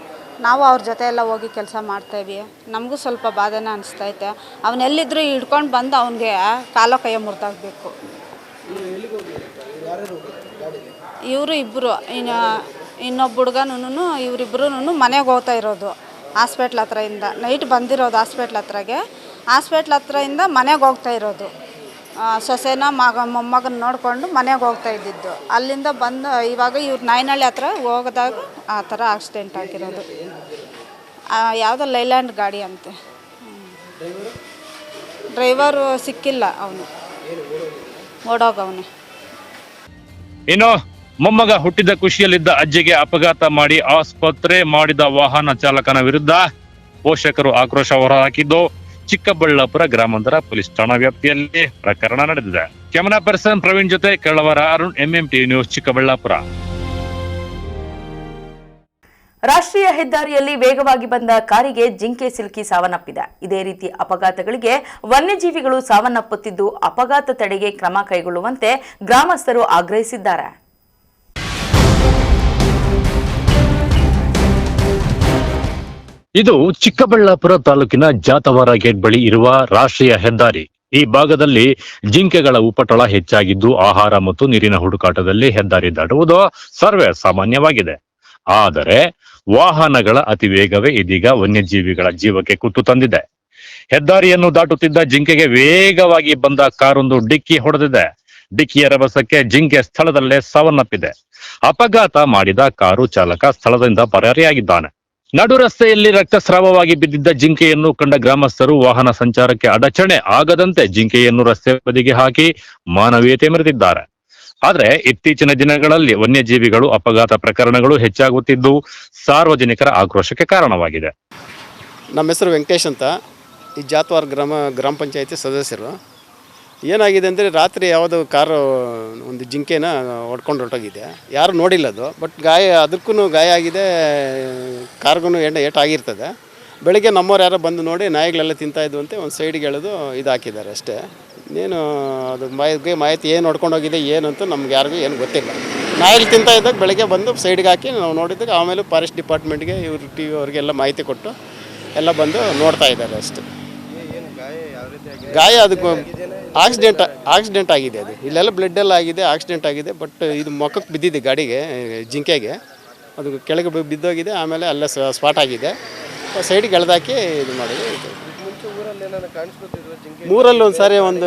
T: ನಾವು ಅವ್ರ ಜೊತೆ ಎಲ್ಲ ಹೋಗಿ ಕೆಲಸ ಮಾಡ್ತಾಯಿವಿ. ನಮಗೂ ಸ್ವಲ್ಪ ಬಾಧೆನ ಅನಿಸ್ತೈತೆ. ಅವನೆಲ್ಲಿದ್ದರೂ ಹಿಡ್ಕೊಂಡು ಬಂದು ಅವನಿಗೆ ಕಾಲೋ ಕೈಯ ಮುರಿದಾಗಬೇಕು. ಇವರು ಇಬ್ಬರು ಇನ್ನೊಬ್ಬ ಹುಡುಗನೂ ಇವರಿಬ್ಬರೂ ಮನೆಗೆ ಹೋಗ್ತಾ ಇರೋದು ಹಾಸ್ಪಿಟ್ಲ್ ಹತ್ರದಿಂದ. ನೈಟ್ ಬಂದಿರೋದು ಹಾಸ್ಪಿಟ್ಲ್ ಹತ್ರಗೆ. ಹಾಸ್ಪಿಟ್ಲ್ ಹತ್ರದಿಂದ ಮನೆಗೆ ಹೋಗ್ತಾ ಇರೋದು. ಸೊಸೆನ ಮೊಮ್ಮಗನ ನೋಡಿಕೊಂಡು ಮನೆಗೆ ಹೋಗ್ತಾ ಇದ್ದಿದ್ದು. ಅಲ್ಲಿಂದ ಬಂದು ಇವಾಗ ಇವ್ರು ನಾಯನಹಳ್ಳಿ ಹತ್ರ ಹೋಗೋದಾಗ ಆ ಥರ ಆಕ್ಸಿಡೆಂಟ್ ಆಗಿರೋದು. ಯಾವುದೋ ಲೈಲ್ಯಾಂಡ್ ಗಾಡಿ ಅಂತೆ. ಡ್ರೈವರು ಸಿಕ್ಕಿಲ್ಲ, ಅವನು ಓಡೋಗವನೆ.
Q: ಇನ್ನು ಮೊಮ್ಮಗ ಹುಟ್ಟಿದ ಖುಷಿಯಲ್ಲಿದ್ದ ಅಜ್ಜಿಗೆ ಅಪಘಾತ ಮಾಡಿ ಆಸ್ಪತ್ರೆ ಮಾಡಿದ ವಾಹನ ಚಾಲಕನ ವಿರುದ್ಧ ಪೋಷಕರು ಆಕ್ರೋಶ ಹೊರಹಾಕಿದ್ದು ಚಿಕ್ಕಬಳ್ಳಾಪುರ ಗ್ರಾಮಾಂತರ ಪೊಲೀಸ್ ಠಾಣಾ ವ್ಯಾಪ್ತಿಯಲ್ಲಿ ಪ್ರಕರಣ ನಡೆದಿದೆ. ಕ್ಯಾಮರಾ ಪರ್ಸನ್ ಪ್ರವೀಣ್ ಜೊತೆ ಕೆಳವರ ಅರುಣ್, MMT ನ್ಯೂಸ್, ಚಿಕ್ಕಬಳ್ಳಾಪುರ.
B: ರಾಷ್ಟ್ರೀಯ ಹೆದ್ದಾರಿಯಲ್ಲಿ ವೇಗವಾಗಿ ಬಂದ ಕಾರಿಗೆ ಜಿಂಕೆ ಸಿಲುಕಿ ಸಾವನ್ನಪ್ಪಿದೆ. ಇದೇ ರೀತಿ ಅಪಘಾತಗಳಿಗೆ ವನ್ಯಜೀವಿಗಳು ಸಾವನ್ನಪ್ಪುತ್ತಿದ್ದು ಅಪಘಾತ ತಡೆಗೆ ಕ್ರಮ ಕೈಗೊಳ್ಳುವಂತೆ ಗ್ರಾಮಸ್ಥರು ಆಗ್ರಹಿಸಿದ್ದಾರೆ.
Q: ಇದು ಚಿಕ್ಕಬಳ್ಳಾಪುರ ತಾಲೂಕಿನ ಜಾತವಾರ ಗೇಟ್ ಬಳಿ ಇರುವ ರಾಷ್ಟ್ರೀಯ ಹೆದ್ದಾರಿ. ಈ ಭಾಗದಲ್ಲಿ ಜಿಂಕೆಗಳ ಉಪಟಳ ಹೆಚ್ಚಾಗಿದ್ದು ಆಹಾರ ಮತ್ತು ನೀರಿನ ಹುಡುಕಾಟದಲ್ಲಿ ಹೆದ್ದಾರಿ ದಾಟುವುದು ಸರ್ವೇ ಸಾಮಾನ್ಯವಾಗಿದೆ. ಆದರೆ ವಾಹನಗಳ ಅತಿ ವೇಗವೇ ಇದೀಗ ವನ್ಯಜೀವಿಗಳ ಜೀವಕ್ಕೆ ಕುತ್ತು ತಂದಿದೆ. ಹೆದ್ದಾರಿಯನ್ನು ದಾಟುತ್ತಿದ್ದ ಜಿಂಕೆಗೆ ವೇಗವಾಗಿ ಬಂದ ಕಾರೊಂದು ಡಿಕ್ಕಿ ಹೊಡೆದಿದೆ. ಡಿಕ್ಕಿಯ ರಭಸಕ್ಕೆ ಜಿಂಕೆ ಸ್ಥಳದಲ್ಲೇ ಸಾವನ್ನಪ್ಪಿದೆ. ಅಪಘಾತ ಮಾಡಿದ ಕಾರು ಚಾಲಕ ಸ್ಥಳದಿಂದ ಪರಾರಿಯಾಗಿದ್ದಾನೆ. ನಡು ರಸ್ತೆಯಲ್ಲಿ ರಕ್ತಸ್ರಾವವಾಗಿ ಬಿದ್ದಿದ್ದ ಜಿಂಕೆಯನ್ನು ಕಂಡ ಗ್ರಾಮಸ್ಥರು ವಾಹನ ಸಂಚಾರಕ್ಕೆ ಅಡಚಣೆ ಆಗದಂತೆ ಜಿಂಕೆಯನ್ನು ರಸ್ತೆ ಬದಿಗೆ ಹಾಕಿ ಮಾನವೀಯತೆ ಮೆರೆದಿದ್ದಾರೆ. ಆದ್ರೆ ಇತ್ತೀಚಿನ ದಿನಗಳಲ್ಲಿ ವನ್ಯಜೀವಿಗಳು ಅಪಘಾತ ಪ್ರಕರಣಗಳು ಹೆಚ್ಚಾಗುತ್ತಿದ್ದು ಸಾರ್ವಜನಿಕರ ಆಕ್ರೋಶಕ್ಕೆ ಕಾರಣವಾಗಿದೆ.
R: ನಮ್ಮ ಹೆಸರು ವೆಂಕಟೇಶ್ ಅಂತ, ಈ ಜಾತವಾರ ಗ್ರಾಮ ಪಂಚಾಯತಿ ಸದಸ್ಯರು. ಏನಾಗಿದೆ ಅಂದರೆ ರಾತ್ರಿ ಯಾವುದೋ ಕಾರು ಒಂದು ಜಿಂಕೆನ ಹೊಡ್ಕೊಂಡು ಹೊರಟೋಗಿದೆ. ಯಾರು ನೋಡಿಲ್ಲ ಅದು, ಬಟ್ ಅದಕ್ಕೂ ಗಾಯ ಆಗಿದೆ, ಕಾರ್ಗೂ ಏಟಾಗಿರ್ತದೆ. ಬೆಳಗ್ಗೆ ನಮ್ಮವ್ರು ಯಾರೋ ಬಂದು ನೋಡಿ ನಾಯಿಗಳೆಲ್ಲ ತಿಂತಾಯಿದ್ವು ಅಂತ ಒಂದು ಸೈಡ್ಗೆ ಎಳೆದು ಇದು ಹಾಕಿದ್ದಾರೆ ಅಷ್ಟೇ. ಇನ್ನೇನು ಅದು ಮಾಹಿತಿ ಏನು ಹೊಡ್ಕೊಂಡೋಗಿದೆ ಏನು ಅಂತ ನಮ್ಗೆ ಯಾರಿಗೂ ಏನು ಗೊತ್ತಿಲ್ಲ. ನಾಯಿಗಳು ತಿಂತಾ ಇದ್ದಾಗ ಬೆಳಗ್ಗೆ ಬಂದು ಸೈಡ್ಗೆ ಹಾಕಿ ನಾವು ನೋಡಿದಾಗ ಆಮೇಲೆ ಫಾರೆಸ್ಟ್ ಡಿಪಾರ್ಟ್ಮೆಂಟ್ಗೆ ಇವರು TV ಅವ್ರಿಗೆಲ್ಲ ಮಾಹಿತಿ ಕೊಟ್ಟು ಎಲ್ಲ ಬಂದು ನೋಡ್ತಾ ಇದ್ದಾರೆ ಅಷ್ಟೇ. ಗಾಯ ಅದಕ್ಕೆ ಆಕ್ಸಿಡೆಂಟ್ ಆಗಿದೆ. ಅದು ಇಲ್ಲೆಲ್ಲ ಬ್ಲಡ್ ಎಲ್ಲ ಆಗಿದೆ, ಆಕ್ಸಿಡೆಂಟ್ ಆಗಿದೆ. ಬಟ್ ಇದು ಮೊಕ್ಕಕ್ಕೆ ಬಿದ್ದಿದೆ ಗಾಡಿಗೆ, ಜಿಂಕೆಗೆ ಅದು ಕೆಳಗೆ ಬಿದ್ದೋಗಿದೆ. ಆಮೇಲೆ ಅಲ್ಲೇ ಸ್ಪಾಟ್ ಆಗಿದೆ. ಸೈಡಿಗೆ ಎಳೆದಾಕಿ ಇದು ಮಾಡಿದೆ. ಮೂರಲ್ಲಿ ಒಂದು ಸಾರಿ ಒಂದು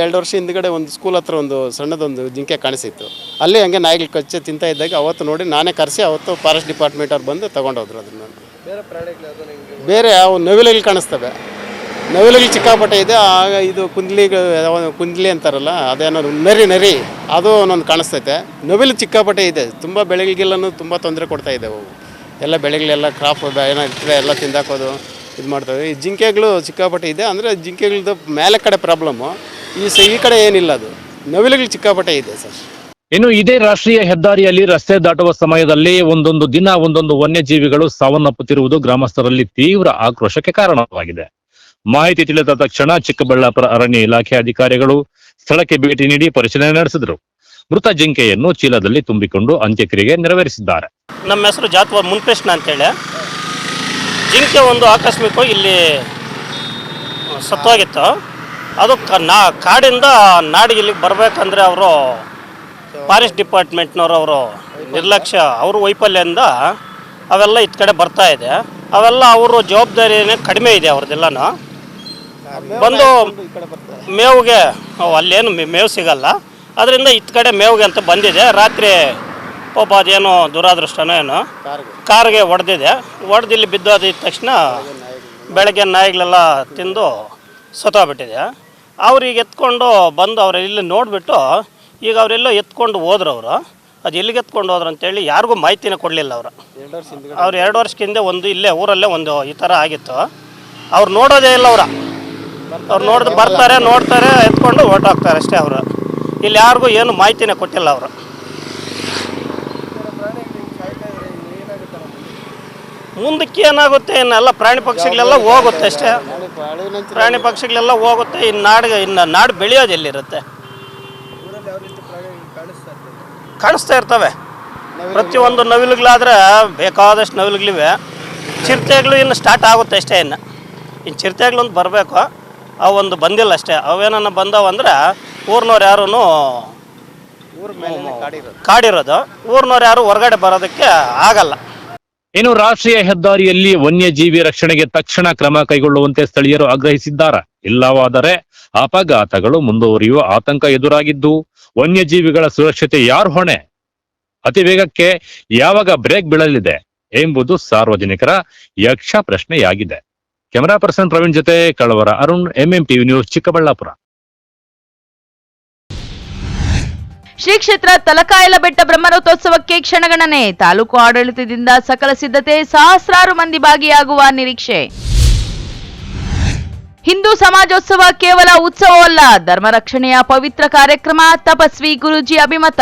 R: 2 ವರ್ಷ ಹಿಂದ್ಗಡೆ ಒಂದು ಸ್ಕೂಲ್ ಹತ್ರ ಒಂದು ಸಣ್ಣದೊಂದು ಜಿಂಕೆ ಕಾಣಿಸಿತ್ತು. ಅಲ್ಲೇ ಹಂಗೆ ನಾಯಿಗಳು ಕಚ್ಚೆ ತಿಂತಾ ಇದ್ದಾಗ ಅವತ್ತು ನೋಡಿ ನಾನೇ ಕರೆಸಿ ಅವತ್ತು ಫಾರೆಸ್ಟ್ ಡಿಪಾರ್ಟ್ಮೆಂಟ್ ಅವ್ರು ಬಂದು ತೊಗೊಂಡೋದ್ರು ಅದನ್ನು. ಬೇರೆ ಯಾವ ನವಿಲುಗಳು ಕಾಣಿಸ್ತವೆ. ನವಿಲುಗಳು ಚಿಕ್ಕಾಪಟ್ಟೆ ಇದೆ. ಆಗ ಇದು ಕುಂದ್ಲಿ ಅಂತಾರಲ್ಲ, ಅದೇನೋ ನರಿ ಅದು ಒಂದೊಂದು ಕಾಣಿಸ್ತೈತೆ. ನವಿಲು ಚಿಕ್ಕಾಪಟ್ಟೆ ಇದೆ. ತುಂಬ ಬೆಳೆಗಳಿಗೆಲ್ಲೂ ತುಂಬ ತೊಂದರೆ ಕೊಡ್ತಾ ಇದ್ದಾವೆ ಅವು. ಎಲ್ಲ ಬೆಳೆಗಳೆಲ್ಲ ಕ್ರಾಪ್ ಏನಾಗ್ತದೆ ಎಲ್ಲ ತಿಂದಾಕೋದು ಇದು ಮಾಡ್ತವೆ. ಈ ಜಿಂಕೆಗಳು ಚಿಕ್ಕಾಪಟ್ಟೆ ಇದೆ. ಅಂದರೆ ಜಿಂಕೆಗಳದ್ದು ಮೇಲೆ ಕಡೆ ಪ್ರಾಬ್ಲಮ್ಮು, ಈ ಕಡೆ ಏನಿಲ್ಲ. ಅದು ನವಿಲುಗಳು ಚಿಕ್ಕಾಪಟ್ಟೆ ಇದೆ ಸರ್.
Q: ಇನ್ನು ಇದೇ ರಾಷ್ಟ್ರೀಯ ಹೆದ್ದಾರಿಯಲ್ಲಿ ರಸ್ತೆ ದಾಟುವ ಸಮಯದಲ್ಲಿ ಒಂದೊಂದು ದಿನ ಒಂದೊಂದು ವನ್ಯಜೀವಿಗಳು ಸಾವನ್ನಪ್ಪುತ್ತಿರುವುದು ಗ್ರಾಮಸ್ಥರಲ್ಲಿ ತೀವ್ರ ಆಕ್ರೋಶಕ್ಕೆ ಕಾರಣವಾಗಿದೆ. ಮಾಹಿತಿ ತಿಳಿದ ತಕ್ಷಣ ಚಿಕ್ಕಬಳ್ಳಾಪುರ ಅರಣ್ಯ ಇಲಾಖೆ ಅಧಿಕಾರಿಗಳು ಸ್ಥಳಕ್ಕೆ ಭೇಟಿ ನೀಡಿ ಪರಿಶೀಲನೆ ನಡೆಸಿದರು. ಮೃತ ಜಿಂಕೆಯನ್ನು ಚೀಲದಲ್ಲಿ ತುಂಬಿಕೊಂಡು ಅಂತ್ಯಕ್ರಿಯೆ ನೆರವೇರಿಸಿದ್ದಾರೆ.
U: ನಮ್ಮ ಹೆಸರು ಜಾತವಾರ ಮುನ್ಕೃಷ್ಣ ಅಂತೇಳಿ. ಜಿಂಕೆ ಒಂದು ಆಕಸ್ಮಿಕವಾಗಿ ಇಲ್ಲಿ ಸತ್ತೋಗಿತ್ತು. ಅದು ಕಾಡಿಂದ ನಾಡಿಗೆ ಇಲ್ಲಿಗೆ ಬರಬೇಕಂದ್ರೆ ಅವರು ಫಾರೆಸ್ಟ್ ಡಿಪಾರ್ಟ್ಮೆಂಟ್ನವರು ಅವರು ನಿರ್ಲಕ್ಷ್ಯ, ಅವರು ವೈಫಲ್ಯದಿಂದ ಅವೆಲ್ಲ ಇತ್ತ ಕಡೆ ಬರ್ತಾ ಇದೆ. ಅವೆಲ್ಲ ಅವರು ಜವಾಬ್ದಾರಿನೇ ಕಡಿಮೆ ಇದೆ ಅವ್ರದ್ದೆಲ್ಲನೂ. ಬಂದು ಮೇವಿಗೆ ಅಲ್ಲೇನು ಮೇವು ಸಿಗಲ್ಲ, ಅದರಿಂದ ಇತ್ತ ಕಡೆ ಮೇವಿಗೆ ಅಂತ ಬಂದಿದೆ. ರಾತ್ರಿ ಪಾಪ ಅದೇನೋ ದುರಾದೃಷ್ಟನೋ ಏನೋ ಕಾರ್ಗೆ ಹೊಡೆದಿದೆ. ಹೊಡೆದಿಲ್ಲಿ ಬಿದ್ದೋದ ತಕ್ಷಣ ಬೆಳಗ್ಗೆ ನಾಯಿಗಳೆಲ್ಲ ತಿಂದು ಸತ್ತೋಗ್ಬಿಟ್ಟಿದೆ. ಅವ್ರಿಗೆ ಎತ್ಕೊಂಡು ಬಂದು ಅವ್ರು ಇಲ್ಲಿ ನೋಡಿಬಿಟ್ಟು ಈಗ ಅವರೆಲ್ಲ ಎತ್ಕೊಂಡು ಹೋದ್ರು. ಅವರು ಅದು ಎಲ್ಲಿಗೆ ಎತ್ಕೊಂಡು ಹೋದ್ರು ಅಂತೇಳಿ ಯಾರಿಗೂ ಮಾಹಿತಿನೇ ಕೊಡಲಿಲ್ಲ ಅವರು. 2 ವರ್ಷಕ್ಕೆ ಹಿಂದೆ ಒಂದು ಇಲ್ಲೇ ಊರಲ್ಲೇ ಒಂದು ಈ ಥರ ಆಗಿತ್ತು. ಅವ್ರು ನೋಡೋದೇ ಇಲ್ಲ. ಅವ್ರು ಬರ್ತಾರೆ ನೋಡ್ತಾರೆ ಎತ್ಕೊಂಡು ಹೊರಟೋಗ್ತಾರೆ ಅಷ್ಟೇ. ಅವರು ಇಲ್ಲಿ ಯಾರಿಗೂ ಏನು ಮಾಹಿತಿನೇ ಕೊಟ್ಟಿಲ್ಲ ಅವರು. ಮುಂದಕ್ಕೆ ಏನಾಗುತ್ತೆ ಇನ್ನೆಲ್ಲ ಪ್ರಾಣಿ ಪಕ್ಷಿಗಳೆಲ್ಲ ಹೋಗುತ್ತೆ ಅಷ್ಟೇ. ಪ್ರಾಣಿ ಪಕ್ಷಿಗಳೆಲ್ಲ ಹೋಗುತ್ತೆ. ಇನ್ನು ನಾಡು ಬೆಳೆಯೋದು ಎಲ್ಲಿರುತ್ತೆ? ಕಾಣಿಸ್ತಾ ಇರ್ತವೆ. ಪ್ರತಿಯೊಂದು ನವಿಲುಗಳಾದ್ರೆ ಬೇಕಾದಷ್ಟು ನವಿಲುಗಳಿವೆ. ಚಿರತೆಗಳು ಇನ್ನು ಸ್ಟಾರ್ಟ್ ಆಗುತ್ತೆ ಅಷ್ಟೇ. ಇನ್ನು ಚಿರತೆಗಳೊಂದು ಬರಬೇಕು, ಅವೊಂದು ಬಂದಿಲ್ಲ ಅಷ್ಟೇ. ಅವೇನನ್ನ ಬಂದವಂದ್ರೆ ಊರಿನವ್ರು ಯಾರೂ ಕಾಡಿರೋದು, ಊರಿನವ್ರು ಯಾರು ಹೊರಗಡೆ ಬರೋದಕ್ಕೆ ಆಗಲ್ಲ.
Q: ಇನ್ನು ರಾಷ್ಟ್ರೀಯ ಹೆದ್ದಾರಿಯಲ್ಲಿ ವನ್ಯಜೀವಿ ರಕ್ಷಣೆಗೆ ತಕ್ಷಣ ಕ್ರಮ ಕೈಗೊಳ್ಳುವಂತೆ ಸ್ಥಳೀಯರು ಆಗ್ರಹಿಸಿದ್ದಾರೆ. ಇಲ್ಲವಾದರೆ ಅಪಘಾತಗಳು ಮುಂದುವರಿಯುವ ಆತಂಕ ಎದುರಾಗಿದ್ದು ವನ್ಯಜೀವಿಗಳ ಸುರಕ್ಷತೆ ಯಾರು ಹೊಣೆ? ಅತಿ ವೇಗಕ್ಕೆ ಯಾವಾಗ ಬ್ರೇಕ್ ಬೀಳಲಿದೆ ಎಂಬುದು ಸಾರ್ವಜನಿಕರ ಯಕ್ಷ ಪ್ರಶ್ನೆಯಾಗಿದೆ. ಕ್ಯಾಮರಾ ಪರ್ಸನ್ ಪ್ರವೀಣ್ ಜೊತೆ ಕಳವರ ಅರುಣ್, ಎಂಎಂಟಿವಿ ನ್ಯೂಸ್, ಚಿಕ್ಕಬಳ್ಳಾಪುರ.
A: ಶ್ರೀ ಕ್ಷೇತ್ರ ತಲಕಾಯಲಬೆಟ್ಟ ಬ್ರಹ್ಮರಥೋತ್ಸವಕ್ಕೆ ಕ್ಷಣಗಣನೆ. ತಾಲೂಕು ಆಡಳಿತದಿಂದ ಸಕಲ ಸಿದ್ಧತೆ, ಸಹಸ್ರಾರು ಮಂದಿ ಭಾಗಿಯಾಗುವ ನಿರೀಕ್ಷೆ. ಹಿಂದೂ ಸಮಾಜೋತ್ಸವ ಕೇವಲ ಉತ್ಸವವಲ್ಲ, ಧರ್ಮ ರಕ್ಷಣೆಯ ಪವಿತ್ರ ಕಾರ್ಯಕ್ರಮ, ತಪಸ್ವಿ ಗುರೂಜಿ ಅಭಿಮತ.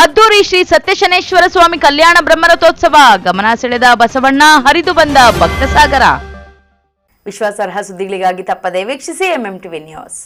A: ಅದ್ದೂರಿ ಶ್ರೀ ಸತ್ಯಶನೇಶ್ವರ ಸ್ವಾಮಿ ಕಲ್ಯಾಣ ಬ್ರಹ್ಮರಥೋತ್ಸವ, ಗಮನ ಸೆಳೆದ ಬಸವಣ್ಣ, ಹರಿದು ಬಂದ ಭಕ್ತಸಾಗರ.
B: ವಿಶ್ವಾಸಾರ್ಹ ಸುದ್ದಿಗಳಿಗಾಗಿ ತಪ್ಪದೆ ವೀಕ್ಷಿಸಿ ಎಂಎಂಟಿವಿ ನ್ಯೂಸ್.